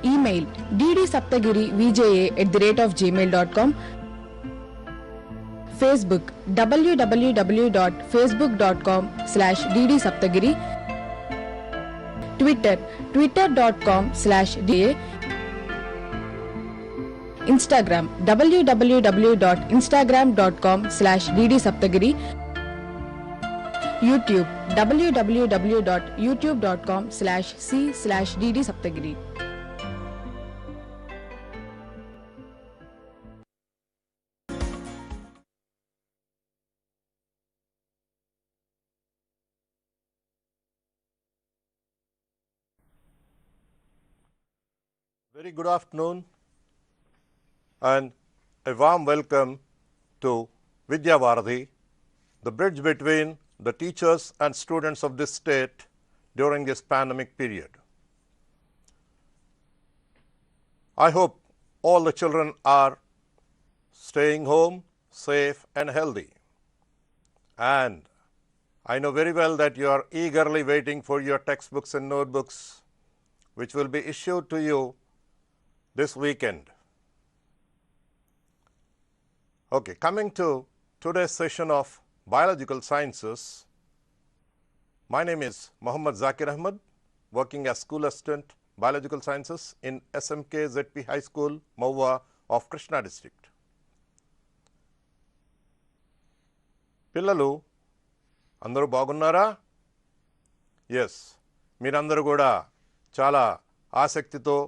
Email ddsaptagirivja@gmail.com. Facebook www.facebook.com/ddsaptagiri. Twitter twitter.com/da. Instagram www.instagram.com/ddsaptagiri. YouTube www.youtube.com/c/ddsaptagiri. Very good afternoon and a warm welcome to Vidya Varadhi, the bridge between the teachers and students of this state during this pandemic period. I hope all the children are staying home, safe and healthy. And I know very well that you are eagerly waiting for your textbooks and notebooks, which will be issued to you this weekend. Okay, coming to today's session of Biological Sciences, my name is Muhammad Zakir Ahmed, working as School Assistant Biological Sciences in SMK ZP High School, Maua of Krishna District. పిల్లలు అందరూ బాగున్నారా? Yes, మీరందరూ కూడా చాలా ఆసక్తితో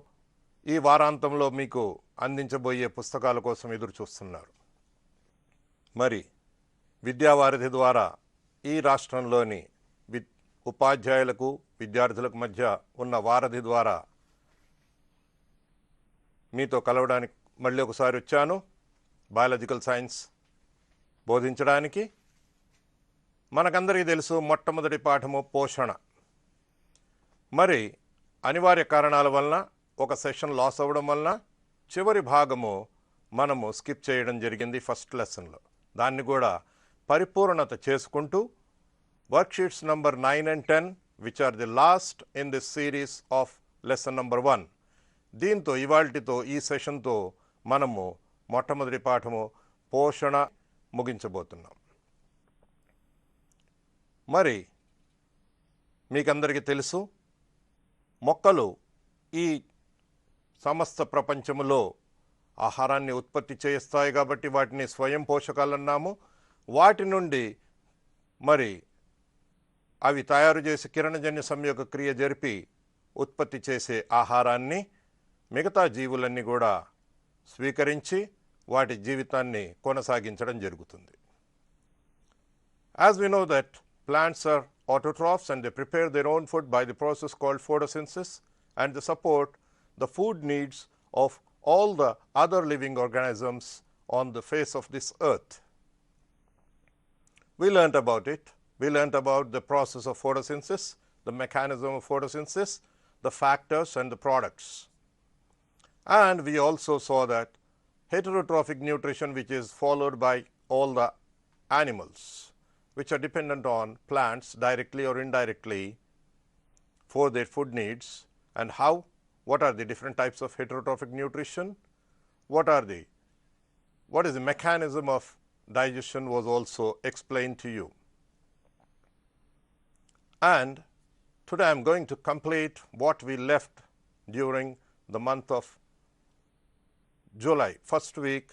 ఈ వారాంతంలో మీకు అందించబోయే పుస్తకాల కోసం ఎదురు చూస్తున్నారు. మరి విద్యావారధి ద్వారా ఈ రాష్ట్రంలోని ఉపాధ్యాయులకు విద్యార్థులకు మధ్య ఉన్న వారధి ద్వారా మీతో కలవడానికి మళ్ళీ ఒకసారి వచ్చాను. బయాలజికల్ సైన్స్ బోధించడానికి. మనకందరికీ తెలుసు, మొట్టమొదటి పాఠము పోషణ. మరి అనివార్య కారణాల వలన ఒక సెషన్ లాస్ అవ్వడం వలన చివరి భాగము మనము స్కిప్ చేయడం జరిగింది ఫస్ట్ లెసన్లో. దాన్ని కూడా పరిపూర్ణత చేసుకుంటూ worksheets number 9 and 10 which are the last in this series of lesson number 1, దీంతో ఇవాల్టితో ఈ సెషన్తో మనము మొట్టమొదటి పాఠము పోషణ ముగించబోతున్నాం. మరి మీకందరికీ తెలుసు, మొక్కలు ఈ సమస్త ప్రపంచములో ఆహారాన్ని ఉత్పత్తి చేస్తాయి కాబట్టి వాటిని స్వయం పోషకాలు అన్నాము. వాటి నుండి మరి అవి తయారు చేసి కిరణజన్య సంయోగ క్రియ జరిపి ఉత్పత్తి చేసే ఆహారాన్ని మిగతా జీవులన్నీ కూడా స్వీకరించి వాటి జీవితాన్ని కొనసాగించడం జరుగుతుంది. As we know that plants are autotrophs and they prepare their own food by the process called photosynthesis, and they support the food needs of all the other living organisms on the face of this earth. We learnt about it. We learnt about the process of photosynthesis, the mechanism of photosynthesis, the factors and the products. And we also saw that heterotrophic nutrition, which is followed by all the animals, which are dependent on plants directly or indirectly for their food needs, and how, what are the different types of heterotrophic nutrition, what is the mechanism of digestion was also explained to you. And today I am going to complete what we left during the month of July. First week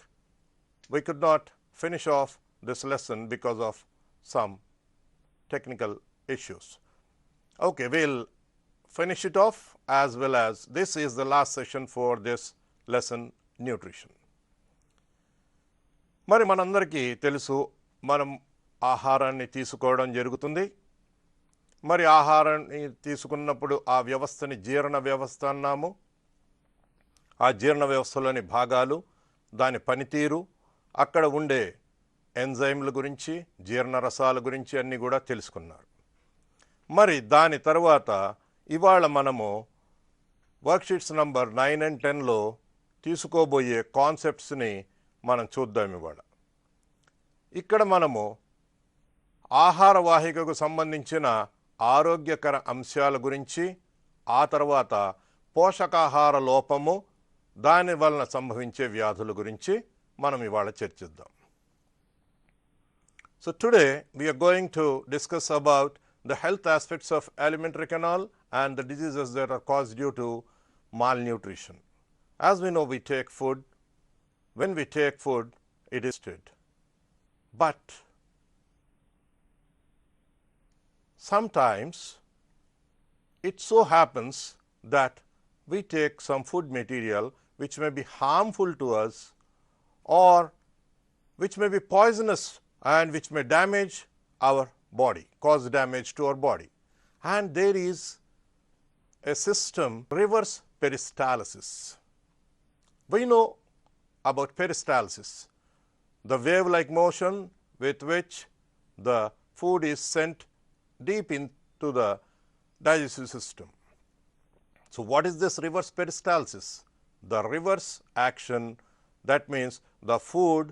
we could not finish off this lesson because of some technical issues. Okay, we'll finish it off, as well as this is the last session for this lesson, nutrition. మరి మనందరికీ తెలుసు, మనం ఆహారాన్ని తీసుకోవడం జరుగుతుంది. మరి ఆహారాన్ని తీసుకున్నప్పుడు ఆ వ్యవస్థని జీర్ణ వ్యవస్థ అన్నాము. ఆ జీర్ణ వ్యవస్థలోని భాగాలు, దాని పనితీరు, అక్కడ ఉండే ఎంజైమ్ల గురించి, జీర్ణరసాల గురించి అన్నీ కూడా తెలుసుకున్నారు. మరి దాని తర్వాత ఇవాళ మనము వర్క్షీట్స్ నంబర్ 9 and 10లో తీసుకోబోయే కాన్సెప్ట్స్ని మనం చూద్దాం. ఇవాళ ఇక్కడ మనము ఆహార వాహికకు సంబంధించిన ఆరోగ్యకర అంశాల గురించి, ఆ తర్వాత పోషకాహార లోపము దాని వలన సంభవించే వ్యాధుల గురించి మనం ఇవాళ చర్చిద్దాం. So today we are going to discuss about the health aspects of alimentary canal and the diseases that are caused due to malnutrition. As we know, we take food. When we take food, it is tasted. But sometimes it so happens that we take some food material which may be harmful to us or which may be poisonous and which may damage our body, cause damage to our body. And there is a system, reverse peristalsis. We know about peristalsis, the wave-like motion with which the food is sent deep into the digestive system. So what is this reverse peristalsis? The reverse action, that means the food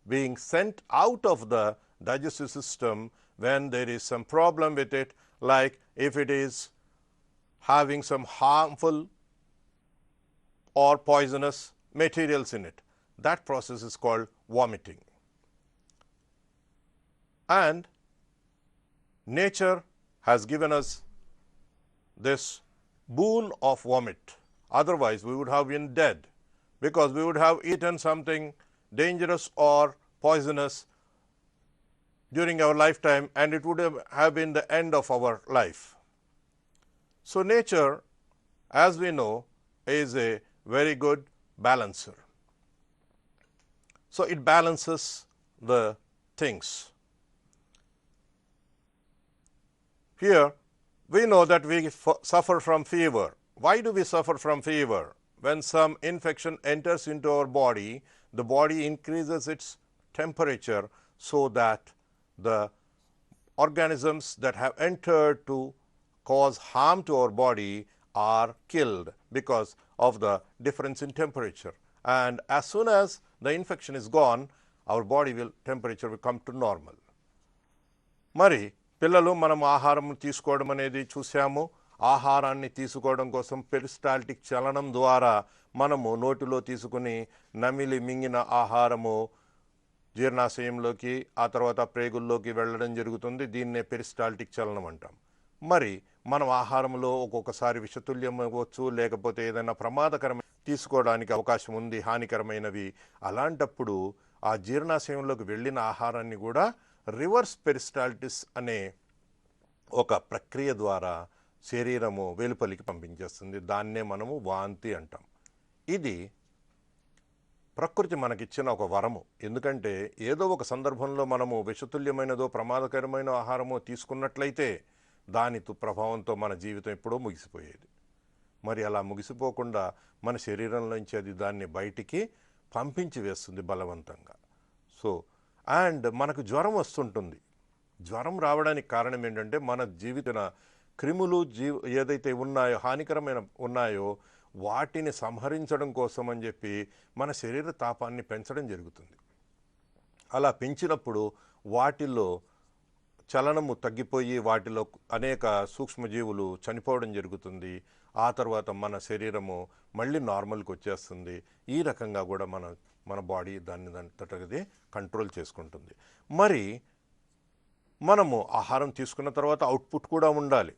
being sent out of the digestive system when there is some problem with it, like if it is having some harmful or poisonous materials in it. That process is called vomiting. And nature has given us this boon of vomit. Otherwise, we would have been dead because we would have eaten something dangerous or poisonous during our lifetime, and it would have been the end of our life. So nature, as we know, is a very good balancer. So it balances the things. Here we know that we suffer from fever. Why do we suffer from fever? When some infection enters into our body, the body increases its temperature so that the organisms that have entered to cause harm to our body are killed because of the difference in temperature. And as soon as the infection is gone, our body temperature will come to normal. మరి పిల్లలు మనం ఆహారం తీసుకోవడం అనేది చూసాము. ఆహారాన్ని తీసుకోవడం కోసం పెరిస్టాల్టిక్ చలనం ద్వారా మనము నోటిలో తీసుకుని నమిలి మింగిన ఆహారము జీర్ణాశయంలోకి ఆ తర్వాత ప్రేగుల్లోకి వెళ్ళడం జరుగుతుంది. దీన్నే పెరిస్టాల్టిక్ చలనం అంటాం. మరి మనం ఆహారంలో ఒక్కొక్కసారి విషతుల్యం అవ్వచ్చు, లేకపోతే ఏదైనా ప్రమాదకరమైన తీసుకోవడానికి అవకాశం ఉంది, హానికరమైనవి. అలాంటప్పుడు ఆ జీర్ణాశయంలోకి వెళ్ళిన ఆహారాన్ని కూడా రివర్స్ పెరిస్టాల్టిస్ అనే ఒక ప్రక్రియ ద్వారా శరీరము వెలుపలికి పంపించేస్తుంది. దాన్నే మనము వాంతి అంటాం. ఇది ప్రకృతి మనకిచ్చిన ఒక వరము. ఎందుకంటే ఏదో ఒక సందర్భంలో మనము విషతుల్యమైనదో ప్రమాదకరమైన ఆహారమో తీసుకున్నట్లయితే దాని ప్రభావంతో మన జీవితం ఎప్పుడో ముగిసిపోయేది. మరి అలా ముగిసిపోకుండా మన శరీరంలోంచి అది దాన్ని బయటికి పంపించి వేస్తుంది బలవంతంగా. సో అండ్ మనకు జ్వరం వస్తుంటుంది. జ్వరం రావడానికి కారణం ఏంటంటే మన జీవిత క్రిములు ఏదైతే ఉన్నాయో హానికరమైన ఉన్నాయో వాటిని సంహరించడం కోసం అని చెప్పి మన శరీర తాపాన్ని పెంచడం జరుగుతుంది. అలా పెంచినప్పుడు వాటిలో చలనము తగ్గిపోయి వాటిలో అనేక సూక్ష్మజీవులు చనిపోవడం జరుగుతుంది. ఆ తర్వాత మన శరీరము మళ్ళీ నార్మల్కి వచ్చేస్తుంది. ఈ రకంగా కూడా మన బాడీ దాన్ని కంట్రోల్ చేసుకుంటుంది. మరి మనము ఆహారం తీసుకున్న తర్వాత అవుట్పుట్ కూడా ఉండాలి.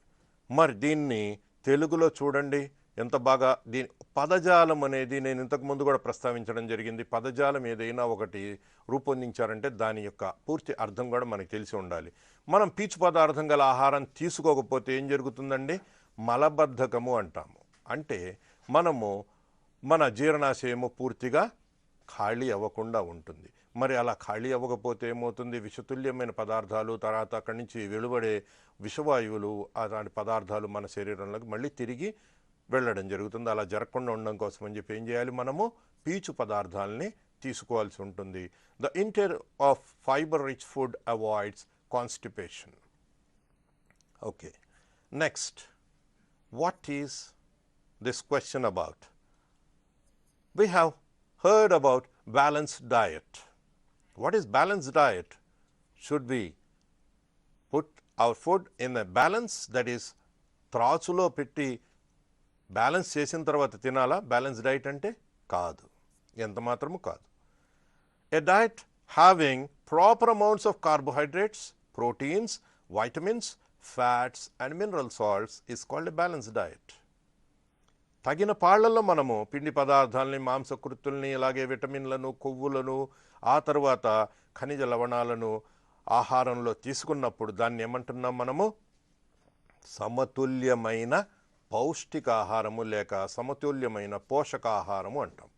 మరి దీన్ని తెలుగులో చూడండి ఎంత బాగా దీని పదజాలం అనేది నేను ఇంతకుముందు కూడా ప్రస్తావించడం జరిగింది. పదజాలం ఏదైనా ఒకటి రూపొందించారంటే దాని యొక్క పూర్తి అర్థం కూడా మనకు తెలిసి ఉండాలి. మనం పీచు పదార్థం గల ఆహారం తీసుకోకపోతే ఏం జరుగుతుందండి? మలబద్ధకము అంటాము. అంటే మనము మన జీర్ణాశయము పూర్తిగా ఖాళీ అవ్వకుండా ఉంటుంది. మరి అలా ఖాళీ అవ్వకపోతే ఏమవుతుంది? విషతుల్యమైన పదార్థాలు తర్వాత అక్కడి నుంచి వెలువడే విషవాయువులు అలాంటి పదార్థాలు మన శరీరంలోకి మళ్ళీ తిరిగి వెళ్ళడం జరుగుతుంది. అలా జరగకుండా ఉండడం కోసం అని చెప్పి ఏం చేయాలి? మనము పీచు పదార్థాలని తీసుకోవాల్సి ఉంటుంది. The intake of fibre rich food avoids constipation. Okay, next, what is this question about? We have heard about balanced diet. What is balanced diet? Should we put our food in a balance, that is త్రాచులో పెట్టి balance చేసిన తర్వాత తినాలా balance diet అంటే? కాదు, ఎంత మాత్రము కాదు. A diet having proper amounts of carbohydrates, proteins, vitamins, fats and mineral salts is called a balanced diet. తగిన పాళ్లలో మనము పిండి పదార్థాలని, మాంసకృతుల్ని, అలాగే విటమిన్లను, కొవ్వులను, ఆ తర్వాత ఖనిజ లవణాలను ఆహారంలో తీసుకున్నప్పుడు దాన్ని ఏమంటున్నాం మనము? సమతుల్యమైన పౌష్టికాహారము లేక సమతుల్యమైన పోషకాహారము అంటాం.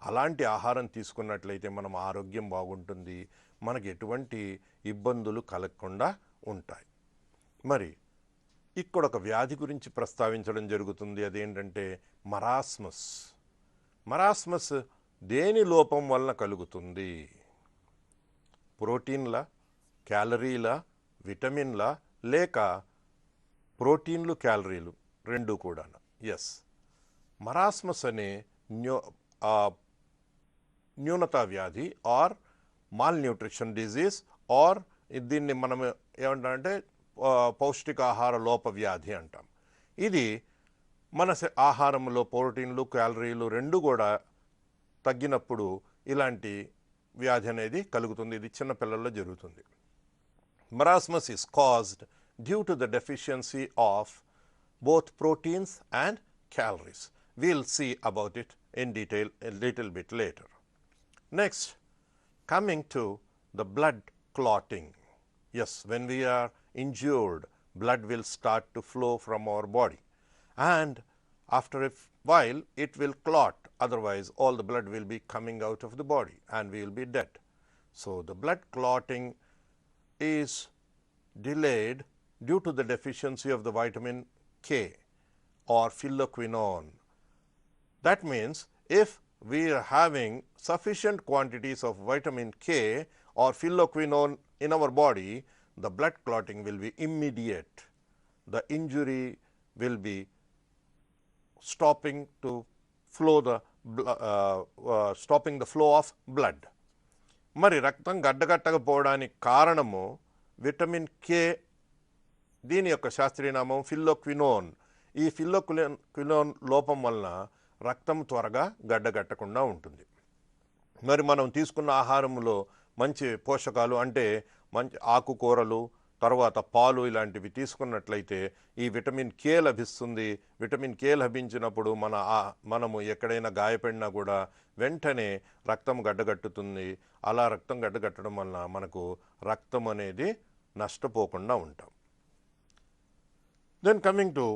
అలాంటి ఆహారం తీసుకున్నట్లయితే మనం ఆరోగ్యం బాగుంటుంది, మనకు ఎటువంటి ఇబ్బందులు కలగకుండా ఉంటాయి. మరి ఇక్కడ ఒక వ్యాధి గురించి ప్రస్తావించడం జరుగుతుంది. అదేంటంటే మరాస్మస్. మరాస్మస్ దేని లోపం వలన కలుగుతుంది? ప్రోటీన్ల, క్యాలరీల, విటమిన్ల, లేక ప్రోటీన్లు క్యాలరీలు రెండు కూడా? ఎస్, మరాస్మస్ అనే న్యూనతా వ్యాధి or malnutrition disease or దీన్ని మనం ఏమంటామంటే పౌష్టికాహార లోప వ్యాధి అంటాం. ఇది మన ఆహారంలో ప్రోటీన్లు క్యాలరీలు రెండు కూడా తగ్గినప్పుడు ఇలాంటి వ్యాధి అనేది కలుగుతుంది. ఇది చిన్నపిల్లల్లో జరుగుతుంది. Marasmus is caused due to the deficiency of both proteins and calories. We'll see about it in detail a little bit later. Next, coming to the blood clotting. Yes, when we are injured, blood will start to flow from our body, and after a while it will clot, otherwise all the blood will be coming out of the body and we will be dead. So the blood clotting is delayed due to the deficiency of the vitamin K or phylloquinone. That means if we are having sufficient quantities of vitamin K or phylloquinone in our body, the blood clotting will be immediate. The injury will be stopping the flow of blood. మరి రక్తం గడ్డగట్టకపోవడానికి కారణము vitamin K, దీని యొక్క శాస్త్రీయ నామం phylloquinone. ఈ phylloquinone లోపం వలన రక్తం త్వరగా గడ్డగట్టకుండా ఉంటుంది. మరి మనం తీసుకున్న ఆహారంలో మంచి పోషకాలు అంటే మంచి ఆకుకూరలు, తర్వాత పాలు ఇలాంటివి తీసుకున్నట్లయితే ఈ విటమిన్ కే లభిస్తుంది. విటమిన్ కే లభించినప్పుడు మనము ఎక్కడైనా గాయపడినా కూడా వెంటనే రక్తం గడ్డగట్టుతుంది. అలా రక్తం గడ్డగట్టడం వలన మనకు రక్తం అనేది నష్టపోకుండా ఉంటాం. Then coming to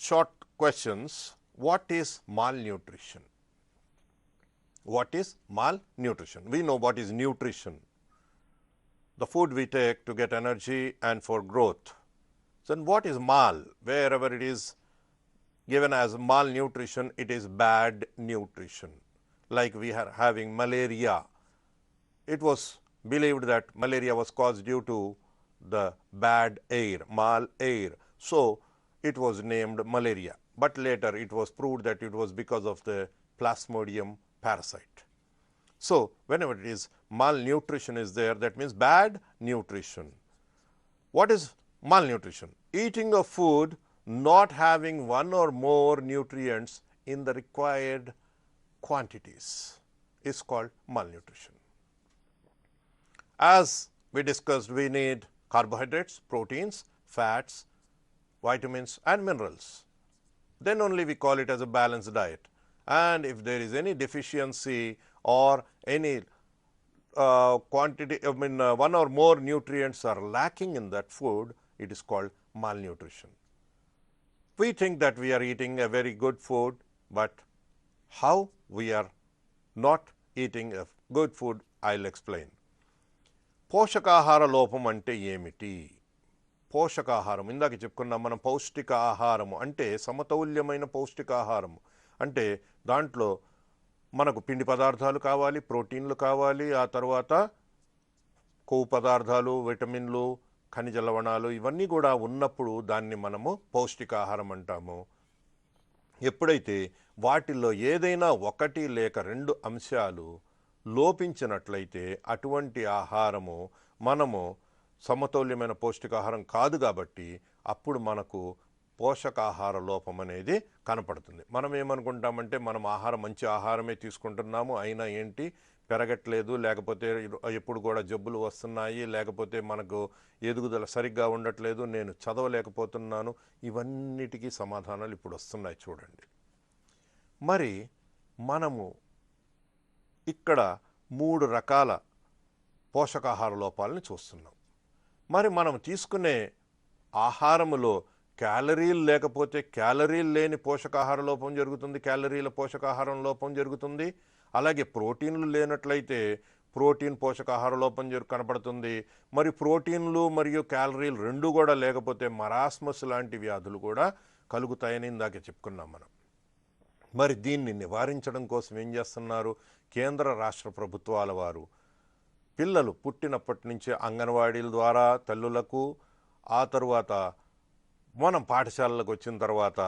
short questions. What is malnutrition? What is malnutrition? We know what is nutrition. The food we take to get energy and for growth. Then what is mal? Wherever it is given as malnutrition, it is bad nutrition. Like we are having malaria. It was believed that malaria was caused due to the bad air, mal air. So it was named malaria, but later it was proved that it was because of the plasmodium parasite. So whenever it is malnutrition is there, that means bad nutrition. What is malnutrition? Eating of food not having one or more nutrients in the required quantities is called malnutrition. As we discussed, we need carbohydrates, proteins, fats, vitamins and minerals. Then only we call it as a balanced diet. And if there is any deficiency or any one or more nutrients are lacking in that food, it is called malnutrition. We think that we are eating a very good food, but how we are not eating a good food, I'll explain. పోషకాహార లోపం అంటే ఏమిటి? పోషకాహారం ఇందాక చెప్పుకున్నాం మనం. పౌష్టికాహారము అంటే సమతౌల్యమైన పౌష్టికాహారము అంటే దాంట్లో మనకు పిండి పదార్థాలు కావాలి, ప్రోటీన్లు కావాలి, ఆ తర్వాత కొవ్వు పదార్థాలు, విటమిన్లు, ఖనిజ లవణాలు ఇవన్నీ కూడా ఉన్నప్పుడు దాన్ని మనము పౌష్టికాహారం అంటాము. ఎప్పుడైతే వాటిల్లో ఏదైనా ఒకటి లేక రెండు అంశాలు లోపించినట్లయితే అటువంటి ఆహారము మనము సమతౌల్యమైన పౌష్టికాహారం కాదు. కాబట్టి అప్పుడు మనకు పోషకాహార లోపం అనేది కనపడుతుంది. మనం ఏమనుకుంటామంటే మనం మంచి ఆహారమే తీసుకుంటున్నాము, అయినా ఏంటి పెరగట్లేదు, లేకపోతే ఎప్పుడు కూడా జబ్బులు వస్తున్నాయి, లేకపోతే మనకు ఎదుగుదల సరిగ్గా ఉండట్లేదు, నేను చదవలేకపోతున్నాను, ఇవన్నిటికీ సమాధానాలు ఇప్పుడు వస్తున్నాయి చూడండి. మరి మనము ఇక్కడ 3 రకాల పోషకాహార లోపాలను చూస్తున్నాం. మరి మనం తీసుకునే ఆహారములో క్యాలరీలు లేకపోతే క్యాలరీలు లేని పోషకాహార లోపం జరుగుతుంది, క్యాలరీల పోషకాహారం లోపం జరుగుతుంది. అలాగే ప్రోటీన్లు లేనట్లయితే ప్రోటీన్ పోషకాహార లోపం కనపడుతుంది. మరి ప్రోటీన్లు మరియు క్యాలరీలు రెండూ కూడా లేకపోతే మరాస్మస్ లాంటి వ్యాధులు కూడా కలుగుతాయని ఇందాక చెప్పుకున్నాం మనం. మరి దీన్ని నివారించడం కోసం ఏం చేస్తున్నారు? కేంద్ర రాష్ట్ర ప్రభుత్వాల వారు పిల్లలు పుట్టినప్పటి నుంచే అంగన్వాడీల ద్వారా తల్లులకు, ఆ తరువాత మనం పాఠశాలలకు వచ్చిన తర్వాత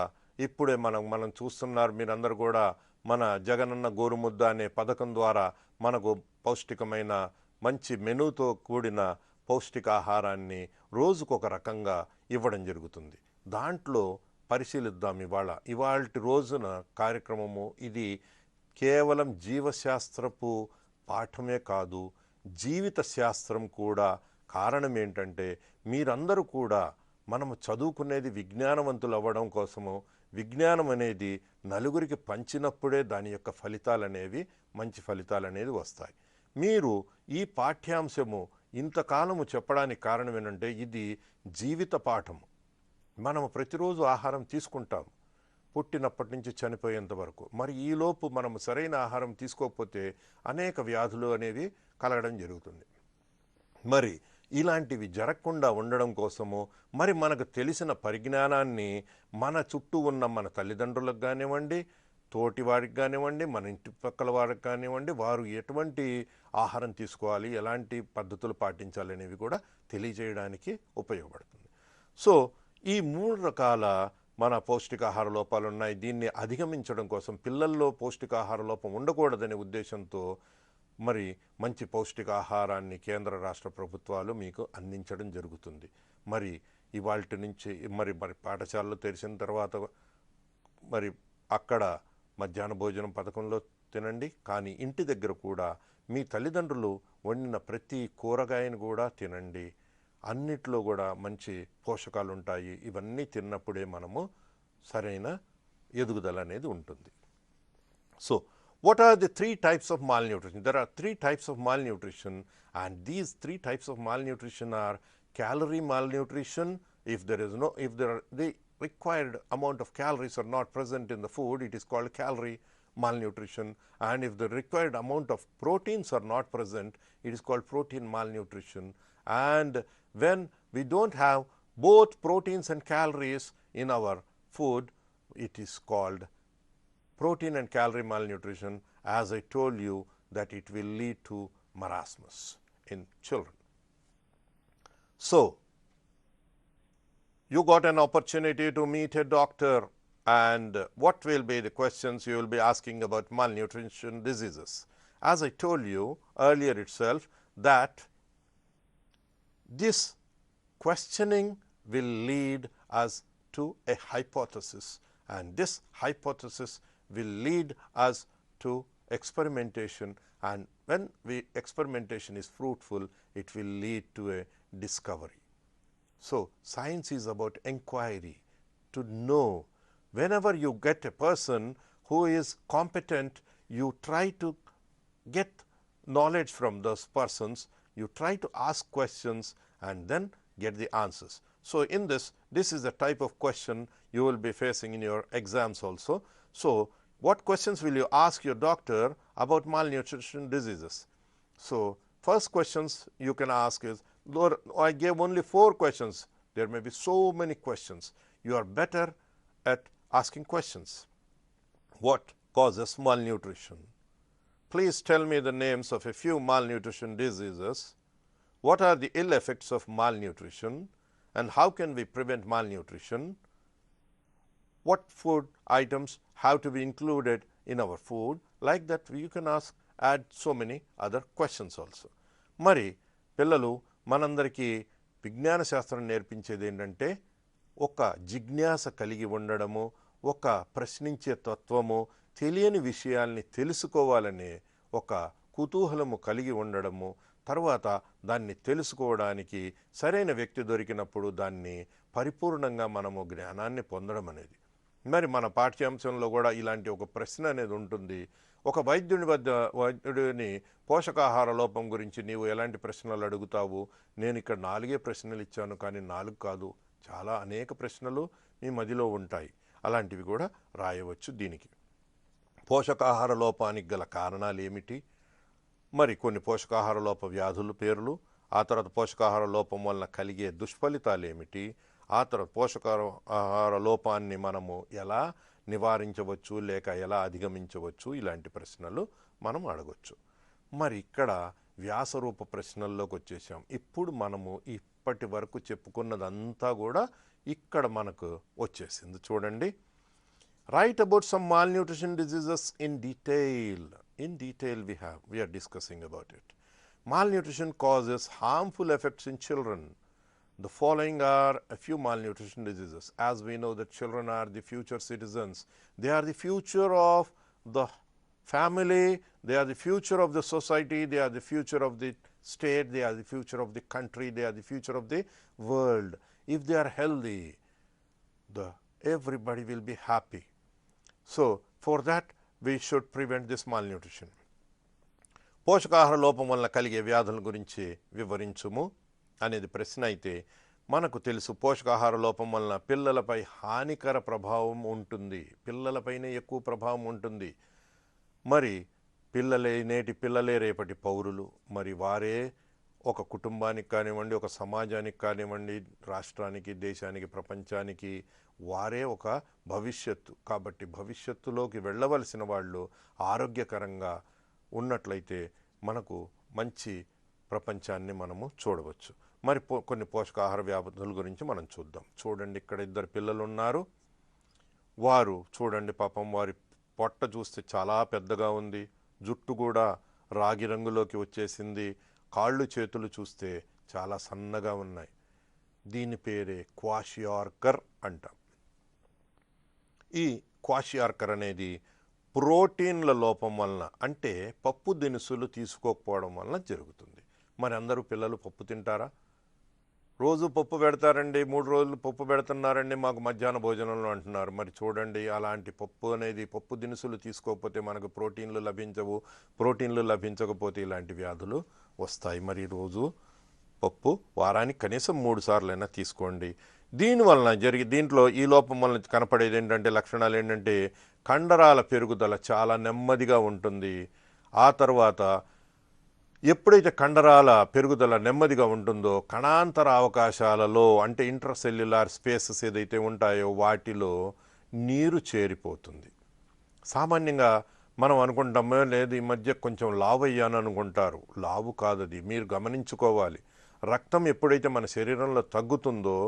ఇప్పుడే మనం చూస్తున్నారు మీరందరూ కూడా, మన జగనన్న గోరుముద్ద అనే పథకం ద్వారా మనకు పౌష్టికమైన మంచి మెనూతో కూడిన పౌష్టికాహారాన్ని రోజుకొక రకంగా ఇవ్వడం జరుగుతుంది. దాంట్లో పరిశీలిద్దాం ఇవాల్టి రోజున కార్యక్రమము. ఇది కేవలం జీవశాస్త్రపు పాఠమే కాదు, జీవిత శాస్త్రం కూడా. కారణం ఏంటంటే మీరందరూ కూడా మనము చదువుకునేది విజ్ఞానవంతులు అవ్వడం కోసము. విజ్ఞానం అనేది నలుగురికి పంచినప్పుడే దాని యొక్క ఫలితాలు అనేవి, మంచి ఫలితాలు అనేది వస్తాయి. మీరు ఈ పాఠ్యాంశము ఇంతకాలము చెప్పడానికి కారణం ఏంటంటే ఇది జీవిత పాఠము. మనము ప్రతిరోజు ఆహారం తీసుకుంటాం పుట్టినప్పటి నుంచి చనిపోయేంత వరకు. మరి ఈలోపు మనము సరైన ఆహారం తీసుకోకపోతే అనేక వ్యాధులు అనేవి కలగడం జరుగుతుంది. మరి ఇలాంటివి జరగకుండా ఉండడం కోసము మరి మనకు తెలిసిన పరిజ్ఞానాన్ని మన చుట్టూ ఉన్న మన తల్లిదండ్రులకు కానివ్వండి, తోటి వారికి కానివ్వండి, మన ఇంటి పక్కల వారికి కానివ్వండి, వారు ఎటువంటి ఆహారం తీసుకోవాలి, ఎలాంటి పద్ధతులు పాటించాలి అనేవి కూడా తెలియజేయడానికి ఉపయోగపడుతుంది. సో ఈ 3 రకాల మన పౌష్టికాహార లోపాలు ఉన్నాయి. దీన్ని అధిగమించడం కోసం పిల్లల్లో పౌష్టికాహార లోపం ఉండకూడదనే ఉద్దేశంతో మరి మంచి పౌష్టికాహారాన్ని కేంద్ర రాష్ట్ర ప్రభుత్వాలు మీకు అందించడం జరుగుతుంది. మరి ఇవాల్టి నుంచి మరి పాఠశాలలో తెరిచిన తర్వాత మరి అక్కడ మధ్యాహ్న భోజనం పథకంలో తినండి, కానీ ఇంటి దగ్గర కూడా మీ తల్లిదండ్రులు వండిన ప్రతి కూరగాయను కూడా తినండి. అన్నిట్లో కూడా మంచి పోషకాలు ఉంటాయి. ఇవన్నీ తిన్నప్పుడే మనము సరైన ఎదుగుదల అనేది ఉంటుంది. So what are the 3 types of malnutrition? There are 3 types of malnutrition, and these 3 types of malnutrition are calorie malnutrition. If the required amount of calories are not present in the food, it is called calorie malnutrition. And if the required amount of proteins are not present, it is called protein malnutrition. And when we don't have both proteins and calories in our food, it is called protein and calorie malnutrition. As I told you that it will lead to marasmus in children. So you got an opportunity to meet a doctor, and what will be the questions you will be asking about malnutrition diseases? As I told you earlier itself that this questioning will lead us to a hypothesis, and this hypothesis will lead us to experimentation, and when experimentation is fruitful, it will lead to a discovery. So science is about inquiry, to know. Whenever you get a person who is competent, you try to get knowledge from those persons, you try to ask questions and then get the answers. So in this is the type of question you will be facing in your exams also. So what questions will you ask your doctor about malnutrition diseases? So first questions you can ask is, Lord, I gave only 4 questions. There may be so many questions. You are better at asking questions. What causes malnutrition? Please tell me the names of a few malnutrition diseases. What are the ill effects of malnutrition, and how can we prevent malnutrition? What food items have to be included in our food? Like that you can add so many other questions also. మరి పిల్లలు మనందరికీ విజ్ఞాన శాస్త్రం నేర్పించేది ఏంటంటే ఒక జిజ్ఞాస కలిగి ఉండడము, ఒక ప్రశ్నించే తత్వము, తెలియని విషయాల్ని తెలుసుకోవాలనే ఒక కుతూహలము కలిగి ఉండడము, తర్వాత దాన్ని తెలుసుకోవడానికి సరైన వ్యక్తి దొరికినప్పుడు దాన్ని పరిపూర్ణంగా మనము జ్ఞానాన్ని పొందడం అనేది. మరి మన పాఠ్యాంశంలో కూడా ఇలాంటి ఒక ప్రశ్న అనేది ఉంటుంది. ఒక వైద్యుడిని పోషకాహార లోపం గురించి నీవు ఎలాంటి ప్రశ్నలు అడుగుతావు? నేను ఇక్కడ 4 ప్రశ్నలు ఇచ్చాను, కానీ 4 కాదు, చాలా అనేక ప్రశ్నలు మీ మదిలో ఉంటాయి. అలాంటివి కూడా రాయవచ్చు. దీనికి పోషకాహార లోపానికి గల కారణాలు ఏమిటి, మరి కొన్ని పోషకాహార లోప వ్యాధుల పేర్లు, ఆ తర్వాత పోషకాహార లోపం వలన కలిగే దుష్ఫలితాలు ఏమిటి, ఆ తర్వాత పోషకాహార లోపాన్ని మనము ఎలా నివారించవచ్చు లేక ఎలా అధిగమించవచ్చు, ఇలాంటి ప్రశ్నలు మనం అడగవచ్చు. మరి ఇక్కడ వ్యాసరూప ప్రశ్నల్లోకి వచ్చేసాం. ఇప్పుడు మనము ఇప్పటి వరకు చెప్పుకున్నదంతా కూడా ఇక్కడ మనకు వచ్చేసింది. చూడండి, write about some malnutrition diseases in detail. In detail we are discussing about it. Malnutrition causes harmful effects in children. The following are a few malnutrition diseases. As we know that children are the future citizens. They are the future of the family, they are the future of the society, they are the future of the state, they are the future of the country, they are the future of the world. If they are healthy, everybody will be happy. So for that we should prevent this malnutrition. పోషకాహార లోపం వలన కలిగే వ్యాధుల గురించి వివరించుము అనేది ప్రశ్న అయితే, మనకు తెలుసు పోషకాహార లోపం వలన పిల్లలపై హానికర ప్రభావం ఉంటుంది, పిల్లలపైనే ఎక్కువ ప్రభావం ఉంటుంది. మరి నేటి పిల్లలే రేపటి పౌరులు. మరి వారే ఒక కుటుంబానికి కానివ్వండి, ఒక సమాజానికి కానివ్వండి, రాష్ట్రానికి, దేశానికి, ప్రపంచానికి వారే ఒక భవిష్యత్తు. కాబట్టి భవిష్యత్తులోకి వెళ్ళవలసిన వాళ్ళు ఆరోగ్యకరంగా ఉన్నట్లయితే మనకు మంచి ప్రపంచాన్ని మనము చూడవచ్చు. మరి కొన్ని పోషకాహార వ్యాధుల గురించి మనం చూద్దాం. చూడండి, ఇక్కడ 2 పిల్లలు ఉన్నారు. వారు చూడండి, పాపం వారి పొట్ట చూస్తే చాలా పెద్దగా ఉంది, జుట్టు కూడా రాగి రంగులోకి వచ్చేసింది, కాళ్ళు చేతులు చూస్తే చాలా సన్నగా ఉన్నాయి. దీని పేరే క్వాషియార్కర్ అంటాం. ఈ క్వాషియార్కర్ అనేది ప్రోటీన్ల లోపం వలన, అంటే పప్పు దినుసులు తీసుకోకపోవడం వలన జరుగుతుంది. మరి అందరూ పిల్లలు పప్పు తింటారా? రోజు పప్పు పెడతారండి, 3 రోజులు పప్పు పెడుతున్నారండి మాకు మధ్యాహ్న భోజనంలో అంటున్నారు. మరి చూడండి, అలాంటి పప్పు దినుసులు తీసుకోకపోతే మనకు ప్రోటీన్లు లభించవు. ప్రోటీన్లు లభించకపోతే ఇలాంటి వ్యాధులు వస్తాయి. మరి రోజు పప్పు వారానికి కనీసం 3 సార్లైనా తీసుకోండి. దీనివలన దీంట్లో ఈ లోపం వలన కనపడేది ఏంటంటే, లక్షణాలు ఏంటంటే, కండరాల పెరుగుదల చాలా నెమ్మదిగా ఉంటుంది. ఆ తర్వాత ఎప్పుడైతే కండరాల పెరుగుదల నెమ్మదిగా ఉంటుందో కణాంతర అవకాశాలలో, అంటే ఇంటర్సెల్యులార్ స్పేసెస్ ఏదైతే ఉంటాయో వాటిలో నీరు చేరిపోతుంది. సామాన్యంగా మనం అనుకుంటాము, లేదు ఈ మధ్య కొంచెం లావు అయ్యాను అనుకుంటారు. లావు కాదది, మీరు గమనించుకోవాలి. రక్తం ఎప్పుడైతే మన శరీరంలో తగ్గుతుందో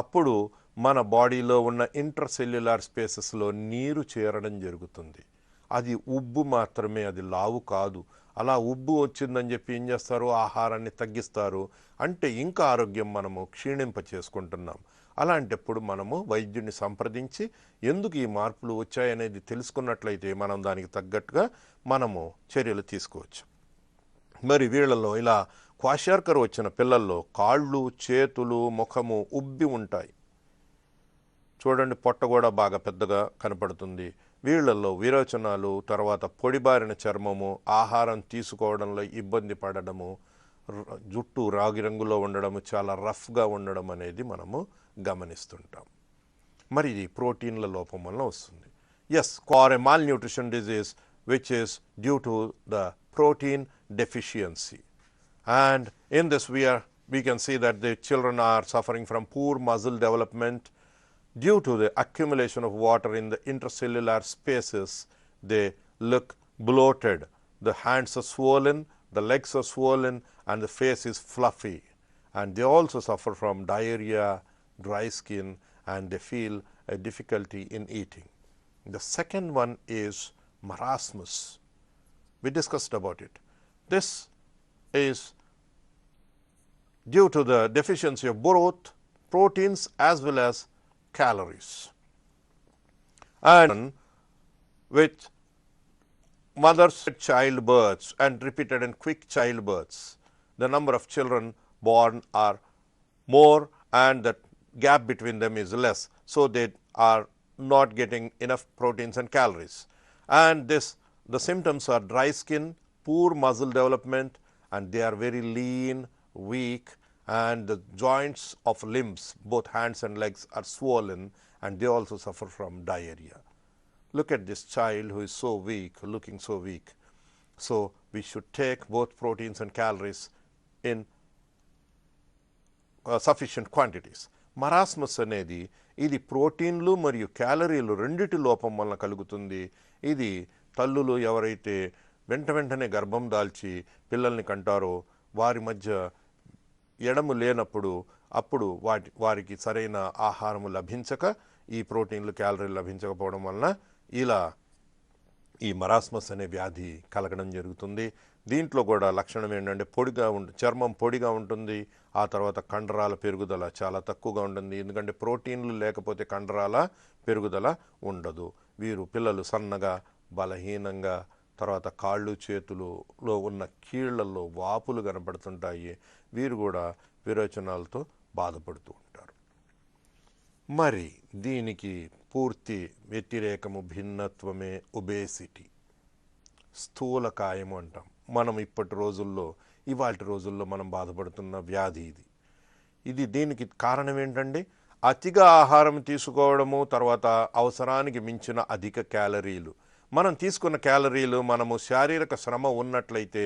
అప్పుడు మన బాడీలో ఉన్న ఇంటర్సెల్యులార్ స్పేసెస్లో నీరు చేరడం జరుగుతుంది. అది ఉబ్బు మాత్రమే, అది లావు కాదు. అలా ఉబ్బు వచ్చిందని చెప్పి ఏం చేస్తారు, ఆహారాన్ని తగ్గిస్తారు. అంటే ఇంకా ఆరోగ్యం మనము క్షీణింప చేసుకుంటున్నాం. అలాంటప్పుడు మనము వైద్యుడిని సంప్రదించి ఎందుకు ఈ మార్పులు వచ్చాయనేది తెలుసుకున్నట్లయితే మనం దానికి తగ్గట్టుగా మనము చర్యలు తీసుకోవచ్చు. మరి వీళ్ళలో ఇలా క్వాషియార్కర్ వచ్చిన పిల్లల్లో కాళ్ళు, చేతులు, ముఖము ఉబ్బి ఉంటాయి. చూడండి, పొట్ట కూడా బాగా పెద్దగా కనపడుతుంది. వీళ్ళల్లో విరోచనాలు, తర్వాత పొడిబారిన చర్మము, ఆహారం తీసుకోవడంలో ఇబ్బంది పడడము, జుట్టు రాగి రంగులో ఉండడము, చాలా రఫ్గా ఉండడం అనేది మనము గమనిస్తుంటాం. మరి ఇది ప్రోటీన్ల లోపం వలన వస్తుంది. Yes, for a malnutrition disease which is due to the protein deficiency. And in this we can see that the children are suffering from poor muscle development due to the accumulation of water in the intercellular spaces. They look bloated, the hands are swollen, the legs are swollen, and the face is fluffy. And they also suffer from diarrhea, dry skin, and they feel a difficulty in eating. The second one is marasmus. We discussed about it. This is due to the deficiency of both proteins as well as calories. And with mothers' childbirths and repeated and quick childbirths, the number of children born are more and the gap between them is less. So they are not getting enough proteins and calories. And the symptoms are dry skin, poor muscle development, and they are very lean, weak, and the joints of limbs, both hands and legs, are swollen, and they also suffer from diarrhea. Look at this child who is so weak, looking so weak. So we should take both proteins and calories in sufficient quantities. Marasmus అనేది ఇది ప్రోటీన్లు మరియు క్యాలరీలు రెండిటి లోపం వలన కలుగుతుంది. ఇది తల్లులు ఎవరైతే వెంటనే గర్భం దాల్చి పిల్లల్ని కంటారో వారి మధ్య ఎడము లేనప్పుడు అప్పుడు వారికి సరైన ఆహారము లభించక ఈ ప్రోటీన్లు క్యాలరీలు లభించకపోవడం వలన ఇలా ఈ మరాస్మస్ అనే వ్యాధి కలగడం జరుగుతుంది. దీంట్లో కూడా లక్షణం ఏంటంటే చర్మం పొడిగా ఉంటుంది. ఆ తర్వాత కండరాల పెరుగుదల చాలా తక్కువగా ఉంటుంది. ఎందుకంటే ప్రోటీన్లు లేకపోతే కండరాల పెరుగుదల ఉండదు. పిల్లలు సన్నగా, బలహీనంగా, తర్వాత కాళ్ళు చేతులలో ఉన్న కీళ్లలో వాపులు కనపడుతుంటాయి. వీరు కూడా విరోచనాలతో బాధపడుతూ ఉంటారు. మరి దీనికి పూర్తి వ్యతిరేకము భిన్నత్వమే ఒబేసిటీ, స్థూలకాయము అంటాం. మనం ఇవాళ రోజుల్లో మనం బాధపడుతున్న వ్యాధి ఇది. దీనికి కారణం ఏంటండి? అతిగా ఆహారం తీసుకోవడము, తర్వాత అవసరానికి మించిన అధిక క్యాలరీలు. మనం తీసుకున్న క్యాలరీలు మనము శారీరక శ్రమ ఉన్నట్లయితే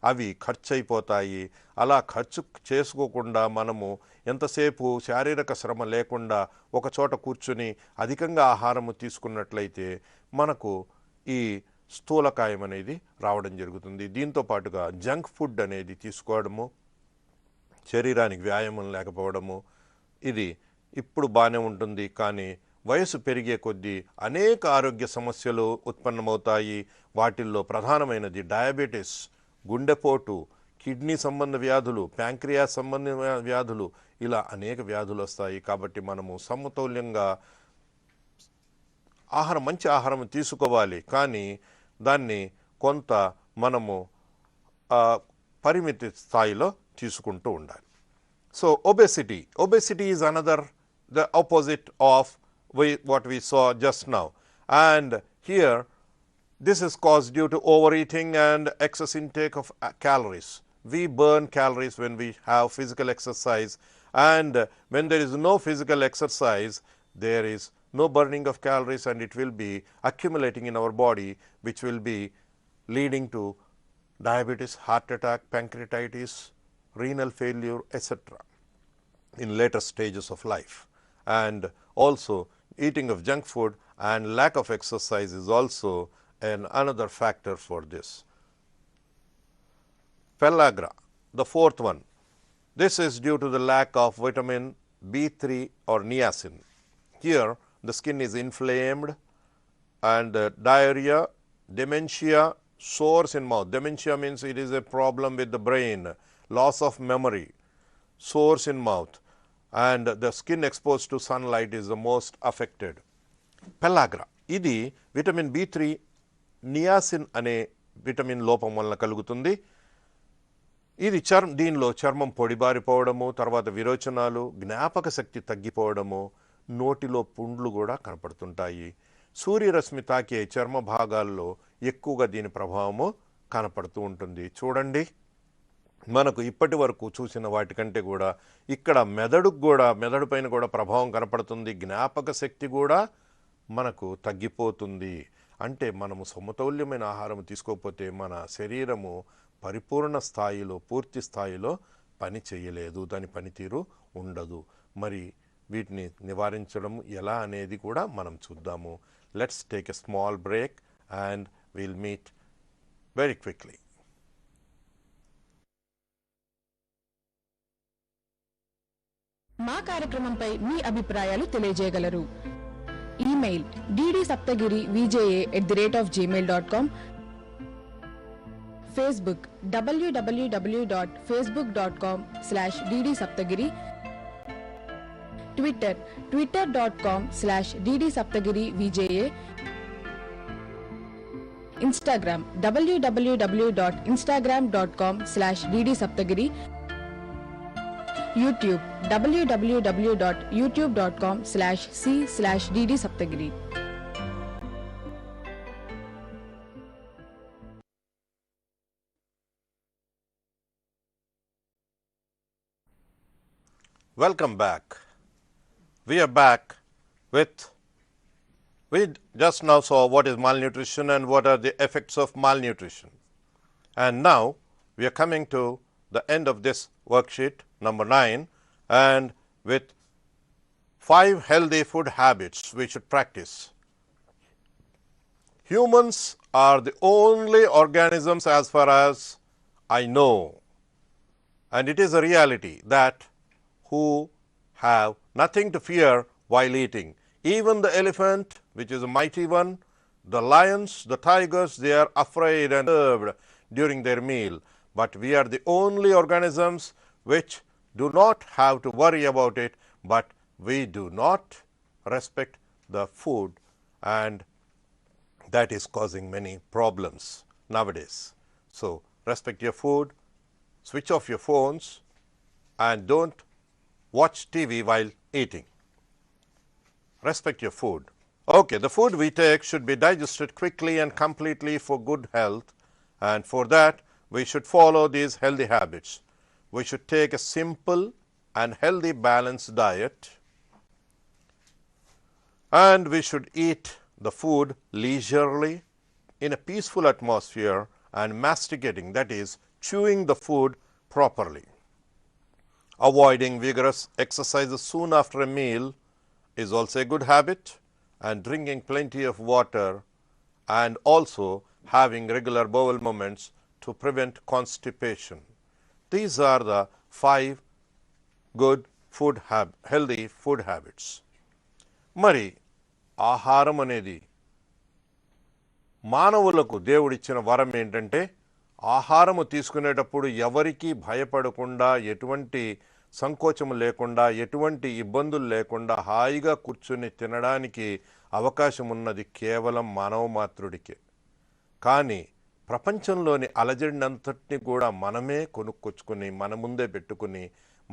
అవి ఖర్చు అయిపోతాయి. అలా ఖర్చు చేసుకోకుండా మనము ఎంతసేపు శారీరక శ్రమ లేకుండా ఒక చోట కూర్చుని అధికంగా ఆహారము తీసుకున్నట్లయితే మనకు ఈ స్థూలకాయం అనేది రావడం జరుగుతుంది. దీంతో పాటుగా జంక్ ఫుడ్ అనేది తీసుకోవడము, శరీరానికి వ్యాయామం లేకపోవడము, ఇది ఇప్పుడు బాగానే ఉంటుంది. కానీ వయసు పెరిగే కొద్దీ అనేక ఆరోగ్య సమస్యలు ఉత్పన్నమవుతాయి. వాటిల్లో ప్రధానమైనది డయాబెటీస్, గుండెపోటు, కిడ్నీ సంబంధ వ్యాధులు, ప్యాంక్రియాస్ సంబంధ వ్యాధులు, ఇలా అనేక వ్యాధులు వస్తాయి. కాబట్టి మనము సమతౌల్యంగా మంచి ఆహారం తీసుకోవాలి. కానీ దాన్ని కొంత మనము పరిమితి స్థాయిలో తీసుకుంటూ ఉండాలి. So obesity is the opposite of what we saw just now. And here this is caused due to overeating and excess intake of calories. We burn calories when we have physical exercise, and when there is no physical exercise, there is no burning of calories, and it will be accumulating in our body, which will be leading to diabetes, heart attack, pancreatitis, renal failure, etc. in later stages of life. And also eating of junk food and lack of exercise is also another factor for this. Pellagra, the fourth one. This is due to the lack of vitamin B3 or niacin. Here the skin is inflamed, and diarrhea, dementia, sores in mouth. Dementia means it is a problem with the brain, loss of memory, sores in mouth, and the skin exposed to sunlight is the most affected. Pellagra, ఇది vitamin B3 niacin అనే vitamin లోపం వలన కలుగుతుంది. ఇది దీనిలో చర్మం పొడిబారిపోవడము, తర్వాత విరోచనాలు, జ్ఞాపక శక్తి తగ్గిపోవడము, నోటిలో పుండ్లు కూడా కనపడుతుంటాయి. సూర్యరశ్మి తాకే చర్మ భాగాల్లో ఎక్కువగా దీని ప్రభావము కనపడుతూ ఉంటుంది. చూడండి, మనకు ఇప్పటి వరకు చూసిన వాటికంటే కూడా ఇక్కడ మెదడు పైన కూడా ప్రభావం కనపడుతుంది. జ్ఞాపక శక్తి కూడా మనకు తగ్గిపోతుంది. అంటే మనము సమతౌల్యమైన ఆహారం తీసుకోకపోతే మన శరీరము పరిపూర్ణ స్థాయిలో, పూర్తి స్థాయిలో పని చేయలేదు, దాని పనితీరు ఉండదు. మరి వీటిని నివారించడం ఎలా అనేది కూడా మనం చూద్దాము. Let's take a small break and will meet very quickly. మా కార్యక్రమంపై మీ అభిప్రాయాలు తెలియజేయగలరు. Email ddSaptagiri@gmail.com, Facebook www.facebook.com/ddSaptagiri, Twitter twitter.com/dd-saptagiri-VJA, Instagram www.instagram.com/dd-saptagiri, YouTube www.youtube.com/c/dd-saptagiri. Welcome back. We are back we just now saw what is malnutrition and what are the effects of malnutrition. And now we are coming to the end of this worksheet number 9, and with 5 healthy food habits we should practice. Humans are the only organisms, as far as I know, and it is a reality, that who have nothing to fear while eating. Even the elephant, which is a mighty one, the lions, the tigers, they are afraid and disturbed during their meal. But we are the only organisms which do not have to worry about it, but we do not respect the food, and that is causing many problems nowadays. So respect your food, switch off your phones, and don't watch TV while eating. Respect your food. Okay, the food we take should be digested quickly and completely for good health, and for that we should follow these healthy habits. We should take a simple and healthy balanced diet, and we should eat the food leisurely in a peaceful atmosphere and masticating, that is, chewing the food properly. Avoiding vigorous exercises soon after a meal is also a good habit, and drinking plenty of water, and also having regular bowel movements to prevent constipation. These are the 5 good healthy food habits. మరి ఆహారం అనేది మానవులకు దేవుడిచ్చిన వరం ఏంటంటే, ఆహారము తీసుకునేటప్పుడు ఎవరికీ భయపడకుండా, ఎటువంటి సంకోచము లేకుండా, ఎటువంటి ఇబ్బందులు లేకుండా హాయిగా కూర్చుని తినడానికి అవకాశం ఉన్నది కేవలం మానవ మాత్రుడికే. కానీ ప్రపంచంలోని అలజడినంతటిని కూడా మనమే కొనుక్కొచ్చుకొని మన ముందే పెట్టుకుని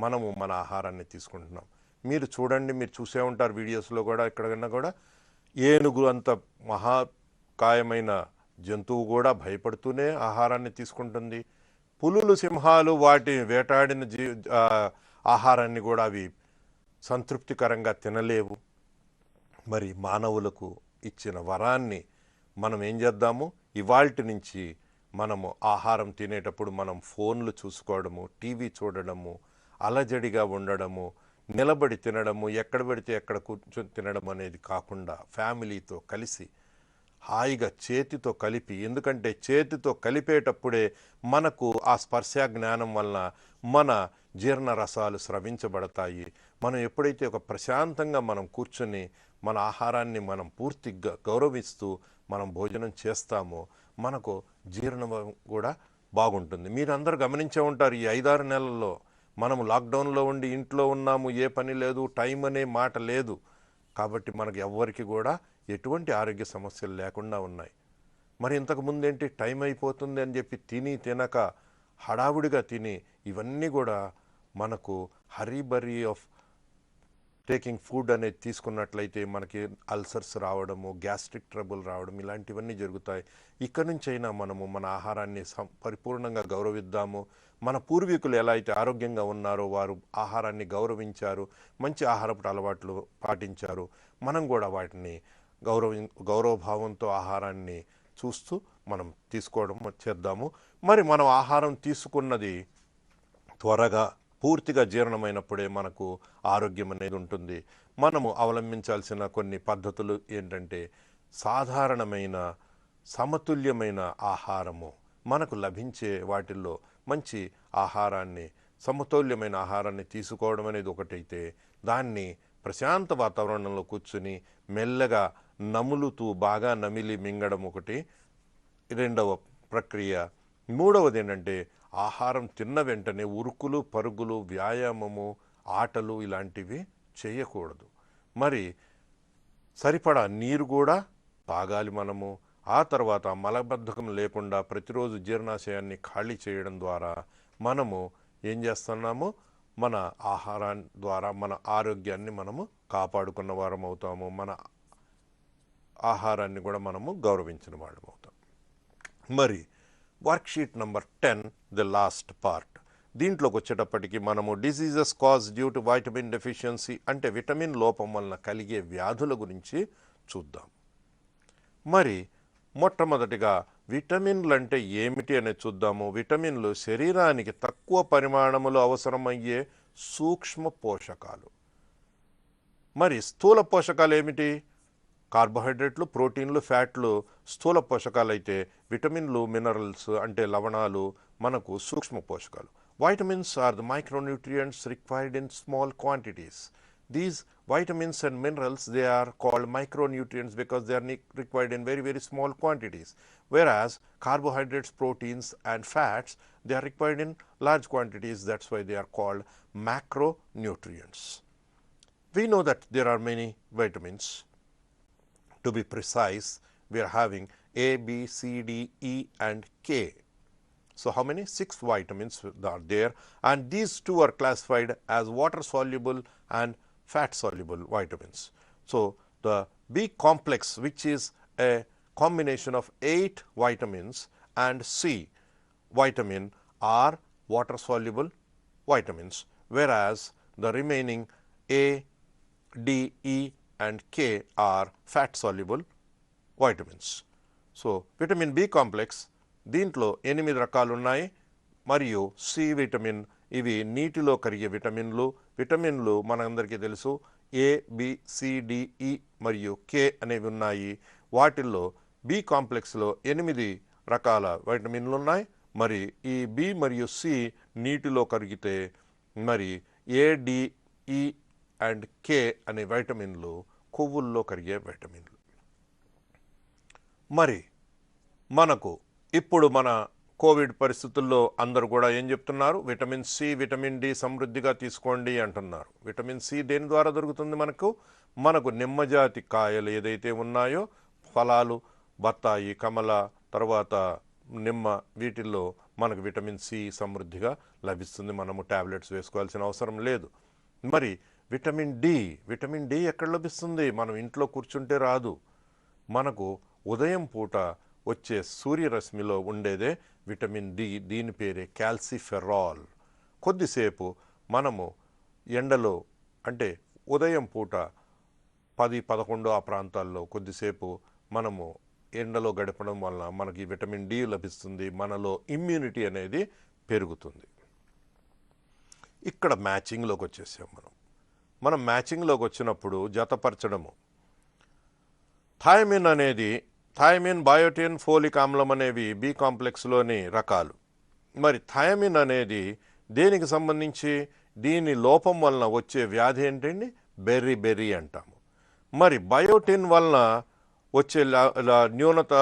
మనము మన ఆహారాన్ని తీసుకుంటున్నాం. మీరు చూడండి, మీరు చూసే ఉంటారు వీడియోస్లో కూడా, ఎక్కడన్నా కూడా ఏనుగు అంత మహాకాయమైన జంతువు కూడా భయపడుతూనే ఆహారాన్ని తీసుకుంటుంది. పులులు, సింహాలు వాటి వేటాడిన ఆహారాన్ని కూడా అవి సంతృప్తికరంగా తినలేవు. మరి మానవులకు ఇచ్చిన వరాన్ని మనం ఏం చేద్దాము, ఇవాల్టి నుంచి మనము ఆహారం తినేటప్పుడు మనం ఫోన్లు చూసుకోవడము, టీవీ చూడడము, అలజడిగా ఉండడము, నిలబడి తినడము, ఎక్కడ పడితే ఎక్కడ కూర్చొని తినడం అనేది కాకుండా ఫ్యామిలీతో కలిసి హాయిగా చేతితో కలిపి, ఎందుకంటే చేతితో కలిపేటప్పుడే మనకు ఆ స్పర్శ జ్ఞానం వలన మన జీర్ణ రసాలు స్రవించబడతాయి. మనం ఎప్పుడైతే ఒక ప్రశాంతంగా మనం కూర్చొని మన ఆహారాన్ని మనం పూర్తిగా గౌరవిస్తూ మనం భోజనం చేస్తామో మనకు జీర్ణం కూడా బాగుంటుంది. మీరు అందరూ గమనించే ఉంటారు, ఈ 5-6 నెలల్లో మనము లాక్డౌన్లో ఉండి ఇంట్లో ఉన్నాము, ఏ పని లేదు, టైం అనే మాట లేదు. కాబట్టి మనకు ఎవ్వరికి కూడా ఎటువంటి ఆరోగ్య సమస్యలు లేకుండా ఉన్నాయి. మరి ఇంతకుముందు ఏంటి, టైం అయిపోతుంది అని చెప్పి తినక హడావుడిగా తిని ఇవన్నీ కూడా మనకు హరీబరీ ఆఫ్ టేకింగ్ ఫుడ్ అనేది తీసుకున్నట్లయితే మనకి అల్సర్స్ రావడము, గ్యాస్ట్రిక్ ట్రబుల్ రావడం, ఇలాంటివన్నీ జరుగుతాయి. ఇక్కడి నుంచైనా మనము మన ఆహారాన్ని పరిపూర్ణంగా గౌరవిద్దాము. మన పూర్వీకులు ఎలా అయితే ఆరోగ్యంగా ఉన్నారో వారు ఆహారాన్ని గౌరవించారు, మంచి ఆహారపు అలవాట్లు పాటించారు. మనం కూడా వాటిని గౌరవభావంతో ఆహారాన్ని చూస్తూ మనం తీసుకోవడం చేద్దాము. మరి మనం ఆహారం తీసుకున్నది త్వరగా పూర్తిగా జీర్ణమైనప్పుడే మనకు ఆరోగ్యం అనేది ఉంటుంది. మనము అవలంబించాల్సిన కొన్ని పద్ధతులు ఏంటంటే, సాధారణమైన సమతుల్యమైన ఆహారము, మనకు లభించే వాటిల్లో మంచి ఆహారాన్ని, సమతుల్యమైన ఆహారాన్ని తీసుకోవడం అనేది ఒకటైతే, దాన్ని ప్రశాంత వాతావరణంలో కూర్చుని మెల్లగా నములుతూ బాగా నమిలి మింగడం ఒకటి రెండవ ప్రక్రియ. మూడవది ఏంటంటే, ఆహారం తిన్న వెంటనే ఉరుకులు పరుగులు, వ్యాయామము, ఆటలు ఇలాంటివి చేయకూడదు. మరి సరిపడా నీరు కూడా తాగాలి మనము. ఆ తర్వాత మలబద్ధకం లేకుండా ప్రతిరోజు జీర్ణాశయాన్ని ఖాళీ చేయడం ద్వారా మనము ఏం చేస్తున్నాము, మన ఆహారాన్ని ద్వారా మన ఆరోగ్యాన్ని మనము కాపాడుకున్న వారం అవుతాము. మన ఆహారాన్ని కూడా మనము గౌరవించిన వాళ్ళం అవుతాం. మరి worksheet number 10, the last part. దీంట్లోకి వచ్చేటప్పటికి మనము diseases cause due to vitamin deficiency అంటే విటమిన్ లోపం వలన కలిగే వ్యాధుల గురించి చూద్దాం. మరి మొట్టమొదటిగా విటమిన్లు అంటే ఏమిటి అనేది చూద్దాము. విటమిన్లు శరీరానికి తక్కువ పరిమాణములో అవసరమయ్యే సూక్ష్మ పోషకాలు. మరి స్థూల పోషకాలు ఏమిటి? కార్బోహైడ్రేట్లు, ప్రోటీన్లు, ఫ్యాట్లు స్థూల పోషకాలు అయితే విటమిన్లు, మినరల్స్ అంటే లవణాలు మనకు సూక్ష్మ పోషకాలు. Vitamins are the micronutrients required in small quantities. These vitamins and minerals, they are called micronutrients because they are required in very, very small quantities. Whereas carbohydrates, proteins and fats, they are required in large quantities. That's why they are called macronutrients. We know that there are many vitamins. To be precise, we are having A, B, C, D, E and K. So how many? 6 vitamins are there, and these two are classified as water soluble and fat soluble vitamins. So the B complex, which is a combination of 8 vitamins, and C vitamin are water soluble vitamins, whereas the remaining A, D, E and K are fat soluble vitamins. So vitamin B complex, దీంట్లో 8 రకాలు ఉన్నాయి. మరియు C vitamin, ఇవి నీటిలో కరిగే విటమిన్లు. విటమిన్లు మనందరికీ తెలుసు ఏ, బి, సి, డి, ఈ మరియు కే అనేవి ఉన్నాయి. వాటిల్లో బి కాంప్లెక్స్లో 8 రకాల విటమిన్లు ఉన్నాయి. మరి ఈ బి మరియు సి నీటిలో కరిగితే మరి ఏ, డి, ఈ అండ్ కే అనే విటమిన్లు కొవ్వుల్లో కరిగే విటమిన్లు. మరి మనకు ఇప్పుడు మన కోవిడ్ పరిస్థితుల్లో అందరూ కూడా ఏం చెప్తున్నారు? విటమిన్ సి, విటమిన్ డి సమృద్ధిగా తీసుకోండి అంటున్నారు. విటమిన్ సి దేని ద్వారా దొరుకుతుంది మనకు? మనకు నిమ్మజాతి కాయలు ఏదైతే ఉన్నాయో, ఫలాలు, బత్తాయి, కమల, తర్వాత నిమ్మ, వీటిల్లో మనకు విటమిన్ సి సమృద్ధిగా లభిస్తుంది. మనము టాబ్లెట్స్ వేసుకోవాల్సిన అవసరం లేదు. మరి విటమిన్ డి ఎక్కడ లభిస్తుంది? మనం ఇంట్లో కూర్చుంటే రాదు. మనకు ఉదయం పూట వచ్చే సూర్యరశ్మిలో ఉండేదే విటమిన్ డి. దీని పేరే క్యాల్సిఫెరాల్. కొద్దిసేపు మనము ఎండలో అంటే ఉదయం పూట 10-11 ఆ ప్రాంతాల్లో కొద్దిసేపు మనము ఎండలో గడపడం వలన మనకి విటమిన్ డి లభిస్తుంది. మనలో ఇమ్యూనిటీ అనేది పెరుగుతుంది. ఇక్కడ మ్యాచింగ్లోకి వచ్చేసాం. మనం మ్యాచింగ్లోకి వచ్చినప్పుడు జతపరచడము. థైమిన్, బయోటిన్, ఫోలిక్ ఆమ్లం అనేవి బి కాంప్లెక్స్లోని రకాలు. మరి థైమిన్ అనేది దేనికి సంబంధించి? దీని లోపం వలన వచ్చే వ్యాధి ఏంటండి? బెర్రీ అంటాము. మరి బయోటిన్ వలన వచ్చే న్యూనత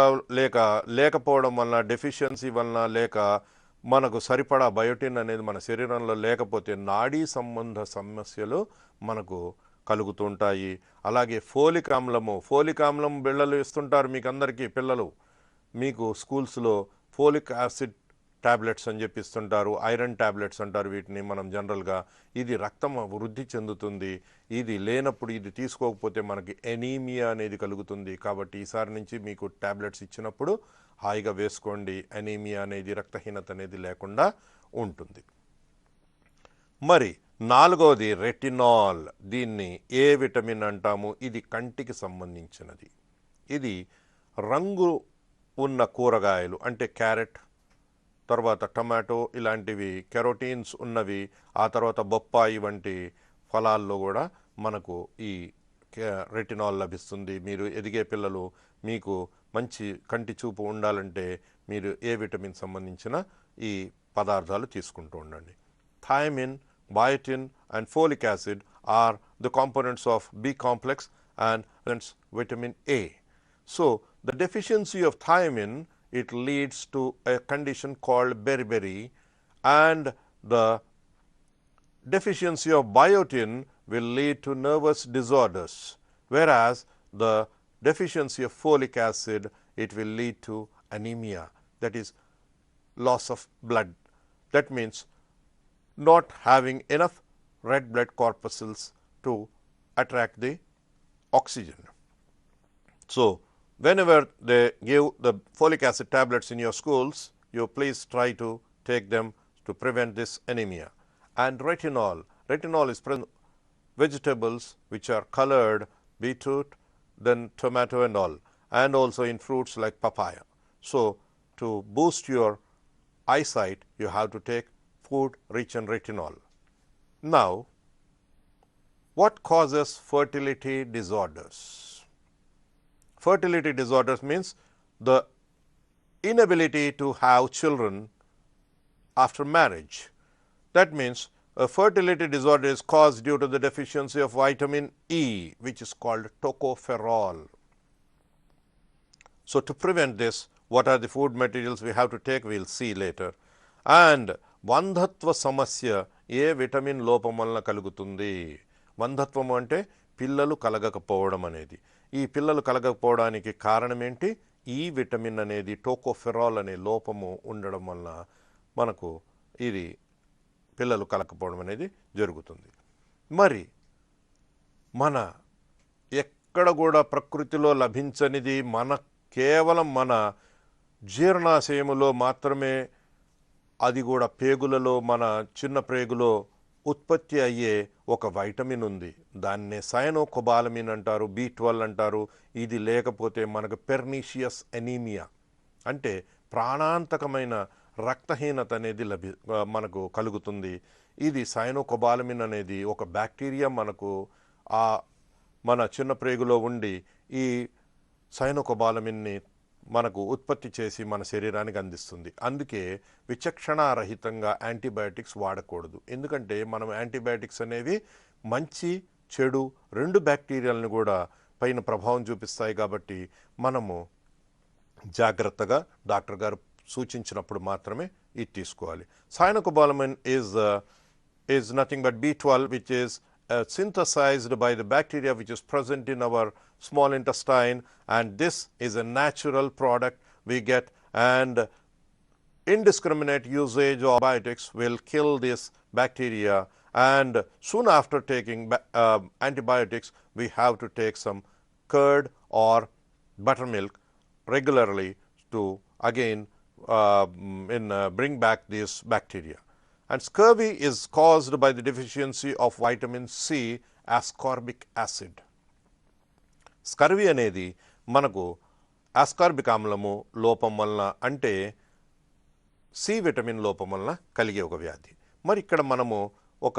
లేకపోవడం వలన, డెఫిషియన్సీ వలన, లేక మనకు సరిపడా బయోటిన్ అనేది మన శరీరంలో లేకపోతే నాడీ సంబంధ సమస్యలు మనకు కలుగుతుంటాయి. అలాగే ఫోలిక్ ఆమ్లం బిళ్ళలు ఇస్తుంటారు మీకు అందరికీ. పిల్లలు మీకు స్కూల్స్లో ఫోలిక్ యాసిడ్ టాబ్లెట్స్ అని చెప్పిస్తుంటారు. ఐరన్ టాబ్లెట్స్ అంటారు వీటిని మనం జనరల్గా. ఇది రక్తం వృద్ధి చెందుతుంది. ఇది లేనప్పుడు, ఇది తీసుకోకపోతే మనకి ఎనీమియా అనేది కలుగుతుంది. కాబట్టి ఈసారి నుంచి మీకు టాబ్లెట్స్ ఇచ్చినప్పుడు హాయిగా వేసుకోండి. ఎనీమియా అనేది, రక్తహీనత అనేది లేకుండా ఉంటుంది. మరి 4వది రెటినాల్. దీన్ని ఏ విటమిన్ అంటాము. ఇది కంటికి సంబంధించినది. ఇది రంగు ఉన్న కూరగాయలు అంటే క్యారెట్, తర్వాత టమాటో ఇలాంటివి కెరోటీన్స్ ఉన్నవి, ఆ తర్వాత బొప్పాయి వంటి ఫలాల్లో కూడా మనకు ఈ రెటినాల్ లభిస్తుంది. మీరు ఎదిగే పిల్లలు, మీకు మంచి కంటి చూపు ఉండాలంటే మీరు ఏ విటమిన్ సంబంధించిన ఈ పదార్థాలు తీసుకుంటూ ఉండండి. Thiamine, biotin and folic acid are the components of B complex and vitamin A. So the deficiency of thiamine, it leads to a condition called beriberi, and the deficiency of biotin will lead to nervous disorders, whereas the deficiency of folic acid, it will lead to anemia, that is loss of blood. That means not having enough red blood corpuscles to attract the oxygen. So, whenever they give the folic acid tablets in your schools, you please try to take them to prevent this anemia. And retinol is present in vegetables which are colored, beetroot, then tomato and all, and also in fruits like papaya. So, to boost your eyesight, you have to take food rich in retinol. Now, what causes fertility disorders? Fertility disorders means the inability to have children after marriage. That means a fertility disorder is caused due to the deficiency of vitamin E, which is called tocopherol. So, to prevent this, what are the food materials we have to take, we will see later. And బంధత్వ సమస్య ఏ vitamin లోపం వలన కలుగుతుంది? బంధత్వం అంటే పిల్లలు కలగకపోవడం అనేది. ఈ పిల్లలు కలగకపోవడానికి కారణం ఏంటి? ఈ విటమిన్ అనేది టోకోఫెరాల్ అనే లోపము ఉండడం వలన మనకు ఇది పిల్లలు కలగకపోవడం అనేది జరుగుతుంది. మరి మన ఎక్కడ కూడా ప్రకృతిలో లభించనిది కేవలం మన జీర్ణాశయములో మాత్రమే, అది కూడా పేగులలో, మన చిన్న ప్రేగులో ఉత్పత్తి అయ్యే ఒక వైటమిన్ ఉంది. దాన్నే సైనోకోబాలమిన్ అంటారు, B12 అంటారు. ఇది లేకపోతే మనకు పెర్నీషియస్ ఎనీమియా అంటే ప్రాణాంతకమైన రక్తహీనత అనేది మనకు కలుగుతుంది. ఇది సైనోకోబాలమిన్ అనేది ఒక బ్యాక్టీరియా మన చిన్న ప్రేగులో ఉండి ఈ సైనోకోబాలమిన్ని మనకు ఉత్పత్తి చేసి మన శరీరానికి అందిస్తుంది. అందుకే విచక్షణారహితంగా యాంటీబయాటిక్స్ వాడకూడదు. ఎందుకంటే మనం యాంటీబయాటిక్స్ అనేవి మంచి చెడు రెండు బ్యాక్టీరియాలను కూడా పైన ప్రభావం చూపిస్తాయి. కాబట్టి మనము జాగ్రత్తగా డాక్టర్ గారు సూచించినప్పుడు మాత్రమే ఇది తీసుకోవాలి. Cyanocobalamin is nothing but B12, which is synthesized by the bacteria which is present in our small intestine, and this is a natural product we get, and indiscriminate usage of antibiotics will kill this bacteria, and soon after taking antibiotics we have to take some curd or buttermilk regularly to again bring back this bacteria. And scurvy is caused by the deficiency of vitamin C, ascorbic acid. Scurvy అనేది మనకు ascorbic ఆమ్లము లోపం వలన, అంటే C vitamin లోపం వలన కలిగే ఒక వ్యాధి. మరి ఇక్కడ మనము ఒక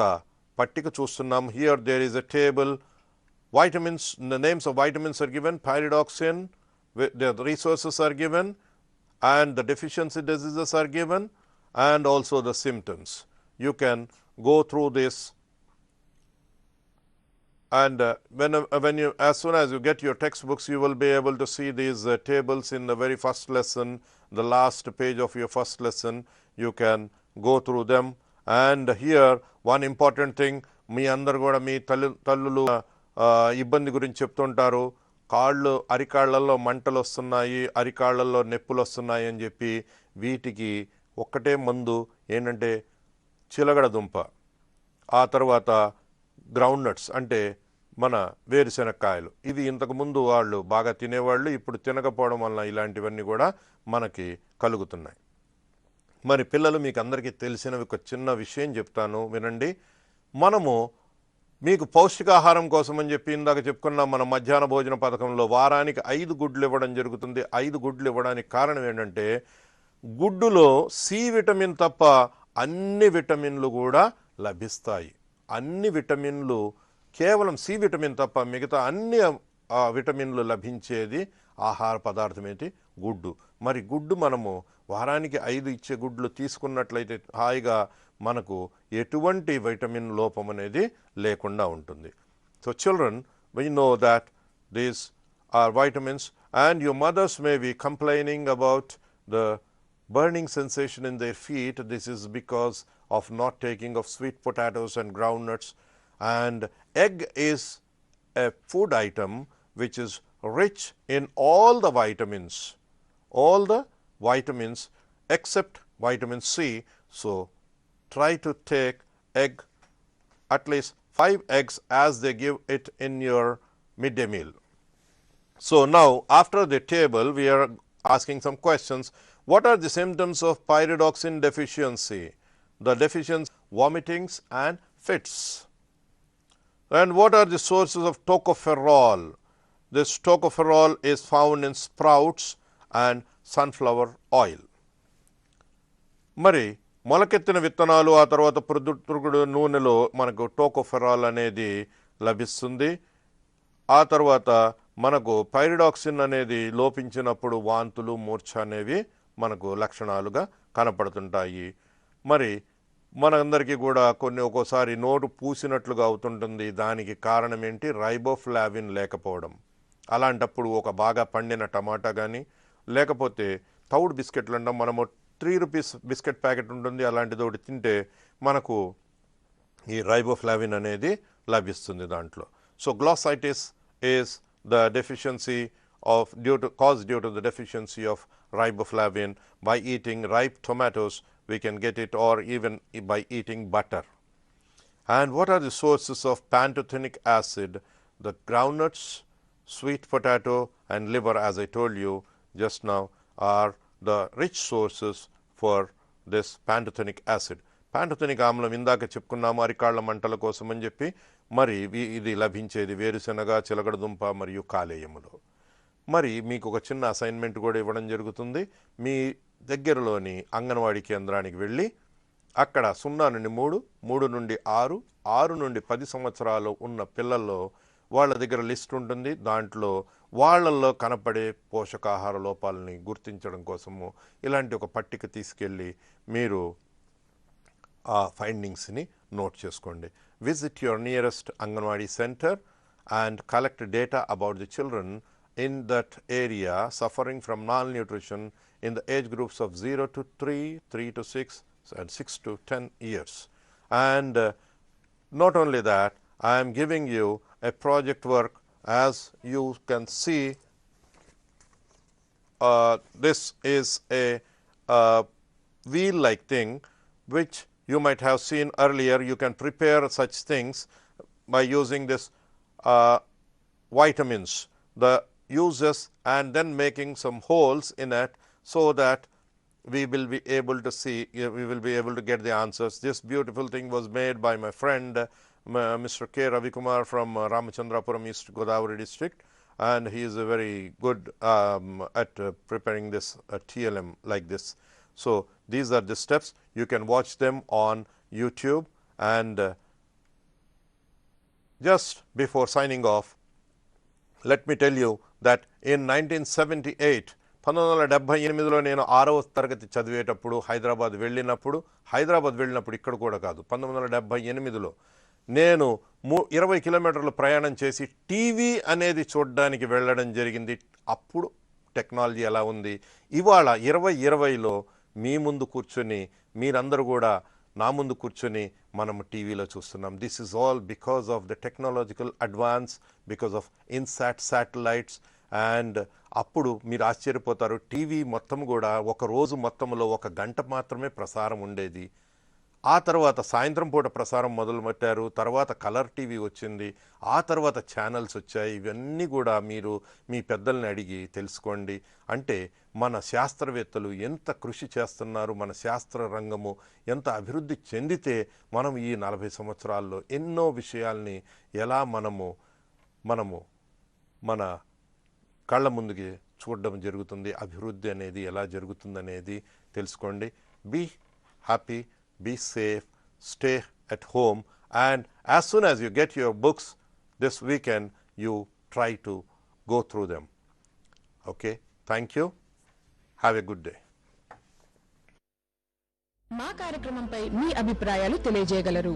పట్టిక చూస్తున్నాం. Here there is a table. vitamins, the names of vitamins are given, pyridoxine, the resources are given, and the deficiency diseases are given, and also the symptoms. You can go through this, and as soon as you get your textbooks, you will be able to see these tables in the very first lesson, the last page of your first lesson. You can go through them. And here one important thing, మీ అందరు కూడా మీ తల్లులు ఇబ్బంది గురించి చెప్తుంటారు. అరికాళ్ళల్లో మంటలు వస్తున్నాయి, అరికాళ్ళల్లో నొప్పులు వస్తున్నాయి అని చెప్పి. వీటికి ఒక్కటే మందు ఏంటంటే చిలగడ దుంప, ఆ తర్వాత గ్రౌండ్ నట్స్ అంటే మన వేరుశెనక్కాయలు. ఇవి ఇంతకుముందు వాళ్ళు బాగా తినేవాళ్ళు, ఇప్పుడు తినకపోవడం వలన ఇలాంటివన్నీ కూడా మనకి కలుగుతున్నాయి. మరి పిల్లలు, మీకు అందరికీ తెలిసినవి ఒక చిన్న విషయం చెప్తాను వినండి. మనము మీకు పౌష్టికాహారం కోసం అని చెప్పి ఇందాక చెప్పుకున్నాం, మన మధ్యాహ్న భోజన పథకంలో వారానికి 5 గుడ్లు ఇవ్వడం జరుగుతుంది. 5 గుడ్లు ఇవ్వడానికి కారణం ఏంటంటే గుడ్డులో సి విటమిన్ తప్ప అన్ని విటమిన్లు కూడా లభిస్తాయి. అన్ని విటమిన్లు, కేవలం సి విటమిన్ తప్ప మిగతా అన్ని విటమిన్లు లభించేది ఆహార పదార్థం ఏంటి? గుడ్డు. మరి గుడ్డు మనము వారానికి 5 ఇచ్చే గుడ్లు తీసుకున్నట్లయితే హాయిగా మనకు ఎటువంటి విటమిన్ లోపం అనేది లేకుండా ఉంటుంది. So children, we know that these are vitamins, and your mothers may be complaining about the burning sensation in their feet. This is because of not taking of sweet potatoes and groundnuts, and egg is a food item which is rich in all the vitamins except vitamin C. So try to take egg, at least 5 eggs as they give it in your midday meal. So now after the table we are asking some questions. What are the symptoms of pyridoxine deficiency? The deficiency, vomitings and fits. And what are the sources of tocopherol? This tocopherol is found in sprouts and sunflower oil. మరి మొలకెత్తిన విత్తనాలు ఆ తర్వాత ప్రొద్దుతిరుగుడు నూనెలో మనకు tocopherol అనేది లభిస్తుంది. ఆ తర్వాత మనకు పైరిడాక్సిన్ అనేది లోపించినప్పుడు వాంతులు, మూర్ఛ అనేవి మనకు లక్షణాలుగా కనపడుతుంటాయి. మరి మనందరికీ కూడా ఒక్కోసారి నోరు పూసినట్లుగా అవుతుంటుంది. దానికి కారణం ఏంటి? రైబోఫ్లావిన్ లేకపోవడం. అలాంటప్పుడు ఒక బాగా పండిన టమాటా కానీ లేకపోతే తౌడు బిస్కెట్లు అంటాం, మనము 3 రూపీస్ బిస్కెట్ ప్యాకెట్ ఉంటుంది, అలాంటిది ఒకటి తింటే మనకు ఈ రైబోఫ్లావిన్ అనేది లభిస్తుంది దాంట్లో. So glossitis is the deficiency of due to the deficiency of riboflavin. By eating ripe tomatoes we can get it, or even by eating butter. And what are the sources of pantothenic acid? The groundnuts, sweet potato and liver, as I told you just now, are the rich sources for this pantothenic acid. Pantothenic ఆమ్లం ఇందాక చెప్పుకున్నాము అరికాళ్ల మంటల కోసం అని చెప్పి. మరి ఇది లభించేది వేరుశనగ, చిలకడదుంప మరియు కాలేయములో. మరి మీకు ఒక చిన్న అసైన్మెంట్ కూడా ఇవ్వడం జరుగుతుంది. మీ దగ్గరలోని అంగన్వాడీ కేంద్రానికి వెళ్ళి అక్కడ 0 నుండి 3, 3 నుండి 6, 6 నుండి 10 సంవత్సరాలు ఉన్న పిల్లల్లో వాళ్ళ దగ్గర లిస్ట్ ఉంటుంది. దాంట్లో వాళ్ళల్లో కనపడే పోషకాహార లోపాలని గుర్తించడం కోసము ఇలాంటి ఒక పట్టిక తీసుకెళ్ళి మీరు ఆ ఫైండింగ్స్ని నోట్ చేసుకోండి. Visit your nearest anganwadi centre and collect data about the children in that area suffering from malnutrition in the age groups of 0 to 3, 3 to 6 and 6 to 10 years. And not only that, I am giving you a project work. As you can see, this is a wheel like thing which you might have seen earlier. You can prepare such things by using this vitamins, the uses, and then making some holes in it so that we will be able to see, we will be able to get the answers. This beautiful thing was made by my friend Mr. K. Ravikumar from Ramachandrapuram East Godavari district, and he is a very good at preparing this TLM like this. So these are the steps. You can watch them on YouTube. And just before signing off, let me tell you that in 1978, 1978లో నేను 6వ తరగతి చదివేటప్పుడు హైదరాబాద్ వెళ్ళినప్పుడు ఇక్కడ కూడా కాదు, 1978లో నేను 20 కిలోమీటర్లు ప్రయాణం చేసి టీవీ అనేది చూడడానికి వెళ్ళడం జరిగింది. అప్పుడు టెక్నాలజీ ఎలా ఉంది? ఇవాళ 2020లో మీ ముందు కూర్చొని మీరందరూ కూడా నా ముందు కూర్చొని మనం టీవీలో చూస్తున్నాం. This is all because of the technological advance, because of INSAT satellites. And అప్పుడు మీరు ఆశ్చర్యపోతారు, టీవీ మొత్తం కూడా ఒక రోజు మొత్తంలో 1 గంట మాత్రమే ప్రసారం ఉండేది. ఆ తర్వాత సాయంత్రం పూట ప్రసారం మొదలుపెట్టారు. తర్వాత కలర్ టీవీ వచ్చింది. ఆ తర్వాత ఛానల్స్ వచ్చాయి. ఇవన్నీ కూడా మీరు మీ పెద్దల్ని అడిగి తెలుసుకోండి. అంటే మన శాస్త్రవేత్తలు ఎంత కృషి చేస్తున్నారు, మన శాస్త్ర రంగము ఎంత అభివృద్ధి చెందితే మనం ఈ 40 సంవత్సరాల్లో ఎన్నో విషయాల్ని ఎలా మనము మన కళ్ళ ముందుకి చూడడం జరుగుతుంది. అభివృద్ధి అనేది ఎలా జరుగుతుందనేది తెలుసుకోండి. Be happy, be safe, stay at home, and as soon as you get your books this weekend, you try to go through them. Okay, thank you. Have a good day. మా కార్యక్రమంపై మీ అభిప్రాయాలు తెలియజేయగలరు.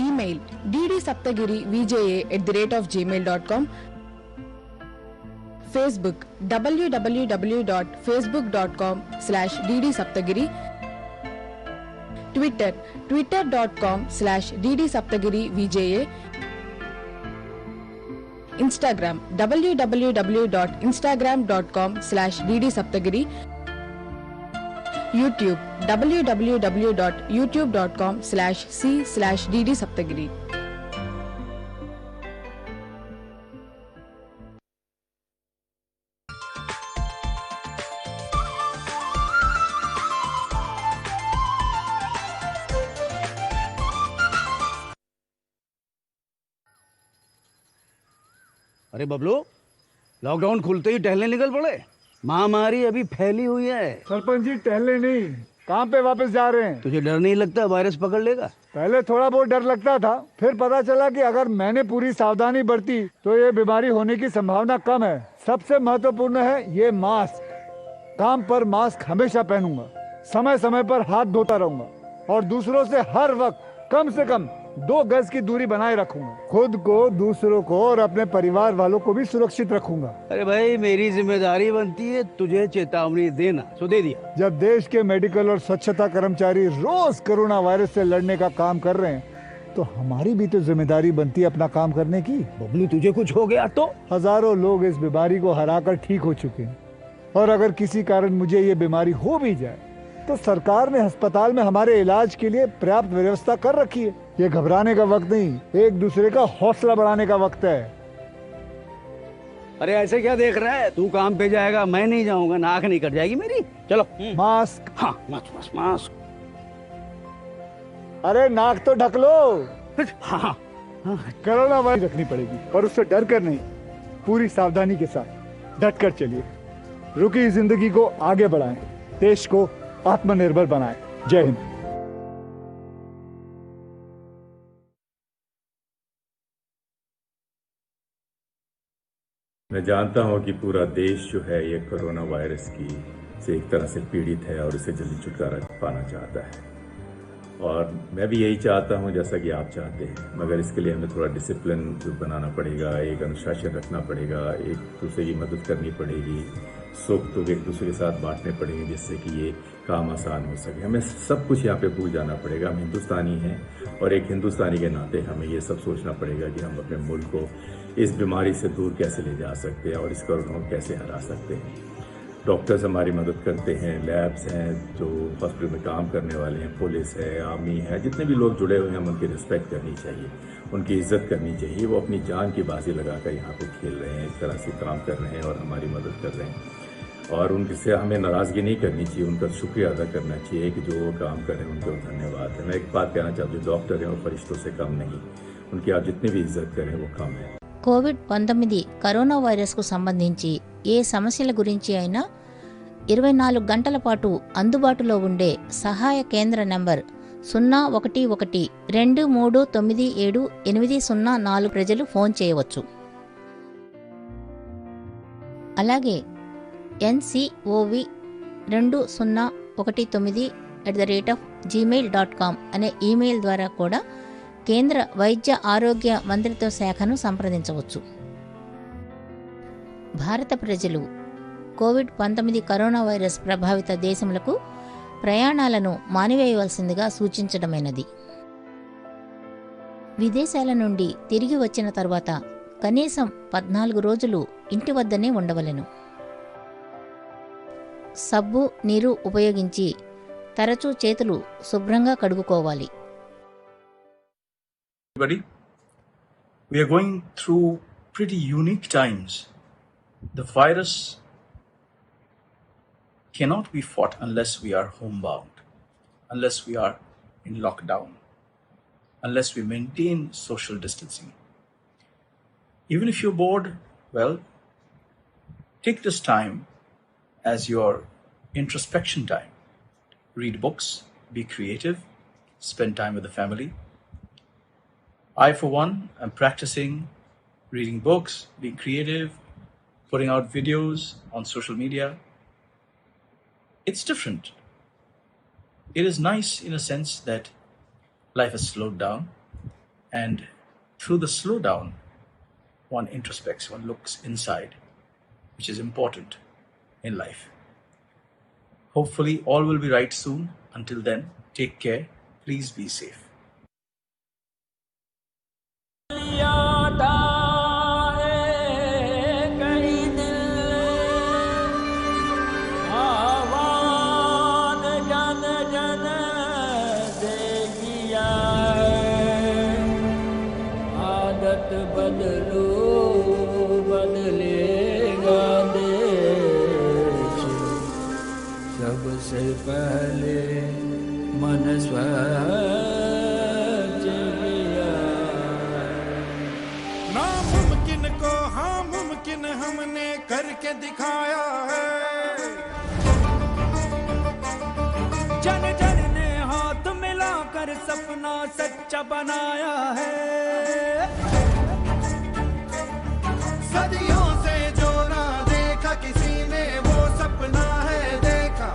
Email ddSaptagiri@gmail.com, Facebook www.facebook.com/ddsaptagiri, Twitter twitter.com/ddsaptagirivja, Instagram www.instagram.com/ddSaptagiri, YouTube www.youtube.com/c/ddSaptagiri. अरे Bablu, lockdown खुलते ही टहलने निकल पड़े। महामारी अभी फैली हुई है। सरपंच जी टहलने नहीं, काम पे वापस जा रहे हैं। तुझे डर नहीं लगता वायरस पकड़ लेगा? पहले थोड़ा बहुत डर लगता था, फिर पता चला कि अगर मैंने पूरी सावधानी बरती तो ये बीमारी होने की संभावना कम है। सबसे महत्वपूर्ण है ये मास्क। काम पर मास्क हमेशा पहनूंगा, समय समय पर हाथ धोता रहूंगा और दूसरों से हर वक्त कम से कम 2 गज की दूरी बनाए रखूंगा। खुद को, दूसरों को और अपने परिवार वालों को भी सुरक्षित रखूंगा। अरे भाई, मेरी जिम्मेदारी बनती है तुझे चेतावनी देना, तो दे दिया। जब देश के मेडिकल और स्वच्छता कर्मचारी रोज कोरोना वायरस से लड़ने का काम कर रहे हैं तो हमारी भी तो जिम्मेदारी बनती है अपना काम करने की। बबलू, तुझे कुछ हो गया तो? हजारों लोग इस बीमारी को हराकर ठीक हो चुके हैं और अगर किसी कारण मुझे ये बीमारी हो भी जाए तो सरकार ने अस्पताल में हमारे इलाज के लिए पर्याप्त व्यवस्था कर रखी है। ये घबराने का वक्त नहीं, एक दूसरे का हौसला बढ़ाने का वक्त है। अरे ऐसे क्या देख रहा है? तू काम पे जाएगा, मैं नहीं जाऊंगा, नाक नहीं कट जाएगी मेरी। चलो। मास्क। हाँ, मास्क मास्क। अरे नाक तो ढक लो। हाँ। कोरोना वायरस रखनी पड़ेगी और उससे डर कर नहीं, पूरी सावधानी के साथ डट कर चलिए। रुकी जिंदगी को आगे बढ़ाएं, देश को आत्मनिर्भर बनाएं। जय हिंद। मैं जानता हूं कि पूरा देश जो है ये कोरोना वायरस की से एक तरह से पीड़ित है और इसे जल्दी छुटकारा पाना चाहता है और मैं भी यही चाहता हूं जैसा कि आप चाहते हैं, मगर इसके लिए हमें थोड़ा डिसिप्लिन बनाना पड़ेगा, एक अनुशासन रखना पड़ेगा, एक दूसरे की मदद करनी पड़ेगी, सुख दुख एक दूसरे के साथ बांटने पड़ेंगे जिससे कि ये काम आसान हो सके। हमें सब कुछ यहाँ पे भूल जाना पड़ेगा। हम हिंदुस्तानी हैं और एक हिंदुस्तानी के नाते हमें ये सब सोचना पड़ेगा कि हम अपने मुल्क को इस बीमारी से दूर कैसे ले जा सकते हैं और इस कोरोना को कैसे हरा सकते हैं। डॉक्टर्स हमारी मदद करते हैं, लैब्स हैं जो हॉस्पिटल में काम करने वाले हैं, पुलिस है, आर्मी है, जितने भी लोग जुड़े हुए हैं हम उनकी रिस्पेक्ट करनी चाहिए, उनकी इज्जत करनी चाहिए। वो अपनी जान की बाजी लगाकर यहाँ पे खेल रहे हैं, इस तरह से काम कर रहे हैं और हमारी मदद कर रहे हैं और उनसे हमें नाराज़गी नहीं करनी चाहिए, उनका शुक्रिया अदा करना चाहिए कि जो वो काम कर रहे हैं उनको धन्यवाद है। मैं एक बात कहना चाहता हूँ, डॉक्टर हैं और फरिश्तों से कम नहीं, उनकी आप जितनी भी इज्जत करें वो कम है। కోవిడ్-19 కరోనా వైరస్కు సంబంధించి ఏ సమస్యల గురించి అయినా 24 గంటల పాటు అందుబాటులో ఉండే సహాయ కేంద్ర నంబర్ 0112397804 ప్రజలు ఫోన్ చేయవచ్చు. అలాగే ncov2019@gmail.com అనే ఈమెయిల్ ద్వారా కూడా కేంద్ర వైద్య ఆరోగ్య మంత్రిత్వ శాఖను సంప్రదించవచ్చు. భారత ప్రజలు కోవిడ్-19 కరోనా వైరస్ ప్రభావిత దేశములకు ప్రయాణాలను మానివేయవలసిందిగా సూచించడమైనది. విదేశాల నుండి తిరిగి వచ్చిన తర్వాత కనీసం 14 రోజులు ఇంటి వద్దనే ఉండవలెను. సబ్బు, నీరు ఉపయోగించి తరచూ చేతులు శుభ్రంగా కడుక్కోవాలి. Everybody, we are going through pretty unique times. The virus cannot be fought unless we are homebound, unless we are in lockdown, unless we maintain social distancing. Even if you're bored, well, take this time as your introspection time. Read books, be creative, spend time with the family. I, for one, am practicing reading books, being creative, putting out videos on social media. It's different. It is nice in a sense that life has slowed down, and through the slowdown, one introspects, one looks inside, which is important in life. Hopefully, all will be right soon. Until then, take care. Please be safe. आता है सबसे पहले मन स्वच्छ किया। नामुमकिन को हाँ मुमकिन हमने करके दिखाया है। जन जन ने हाथ मिलाकर सपना सच्चा बनाया है। सदियों से जो ना देखा किसी ने वो सपना है देखा।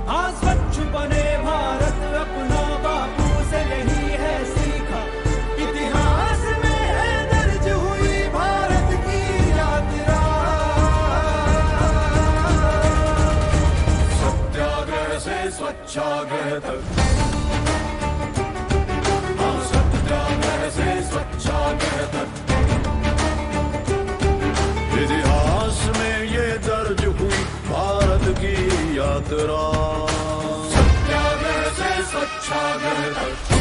हाँ स्वच्छ बने भारत अपना बापू से यही है सीखा। इतिहास में है दर्ज हुई भारत की यात्रा। सत्याग्रह से स्वच्छाग्रह तक, हाँ सत्याग्रह से स्वच्छाग्रह तक। इतिहास में ये दर्ज हुई भारत की यात्रा। सत्याग्रह से स्वच्छाग्रह तक।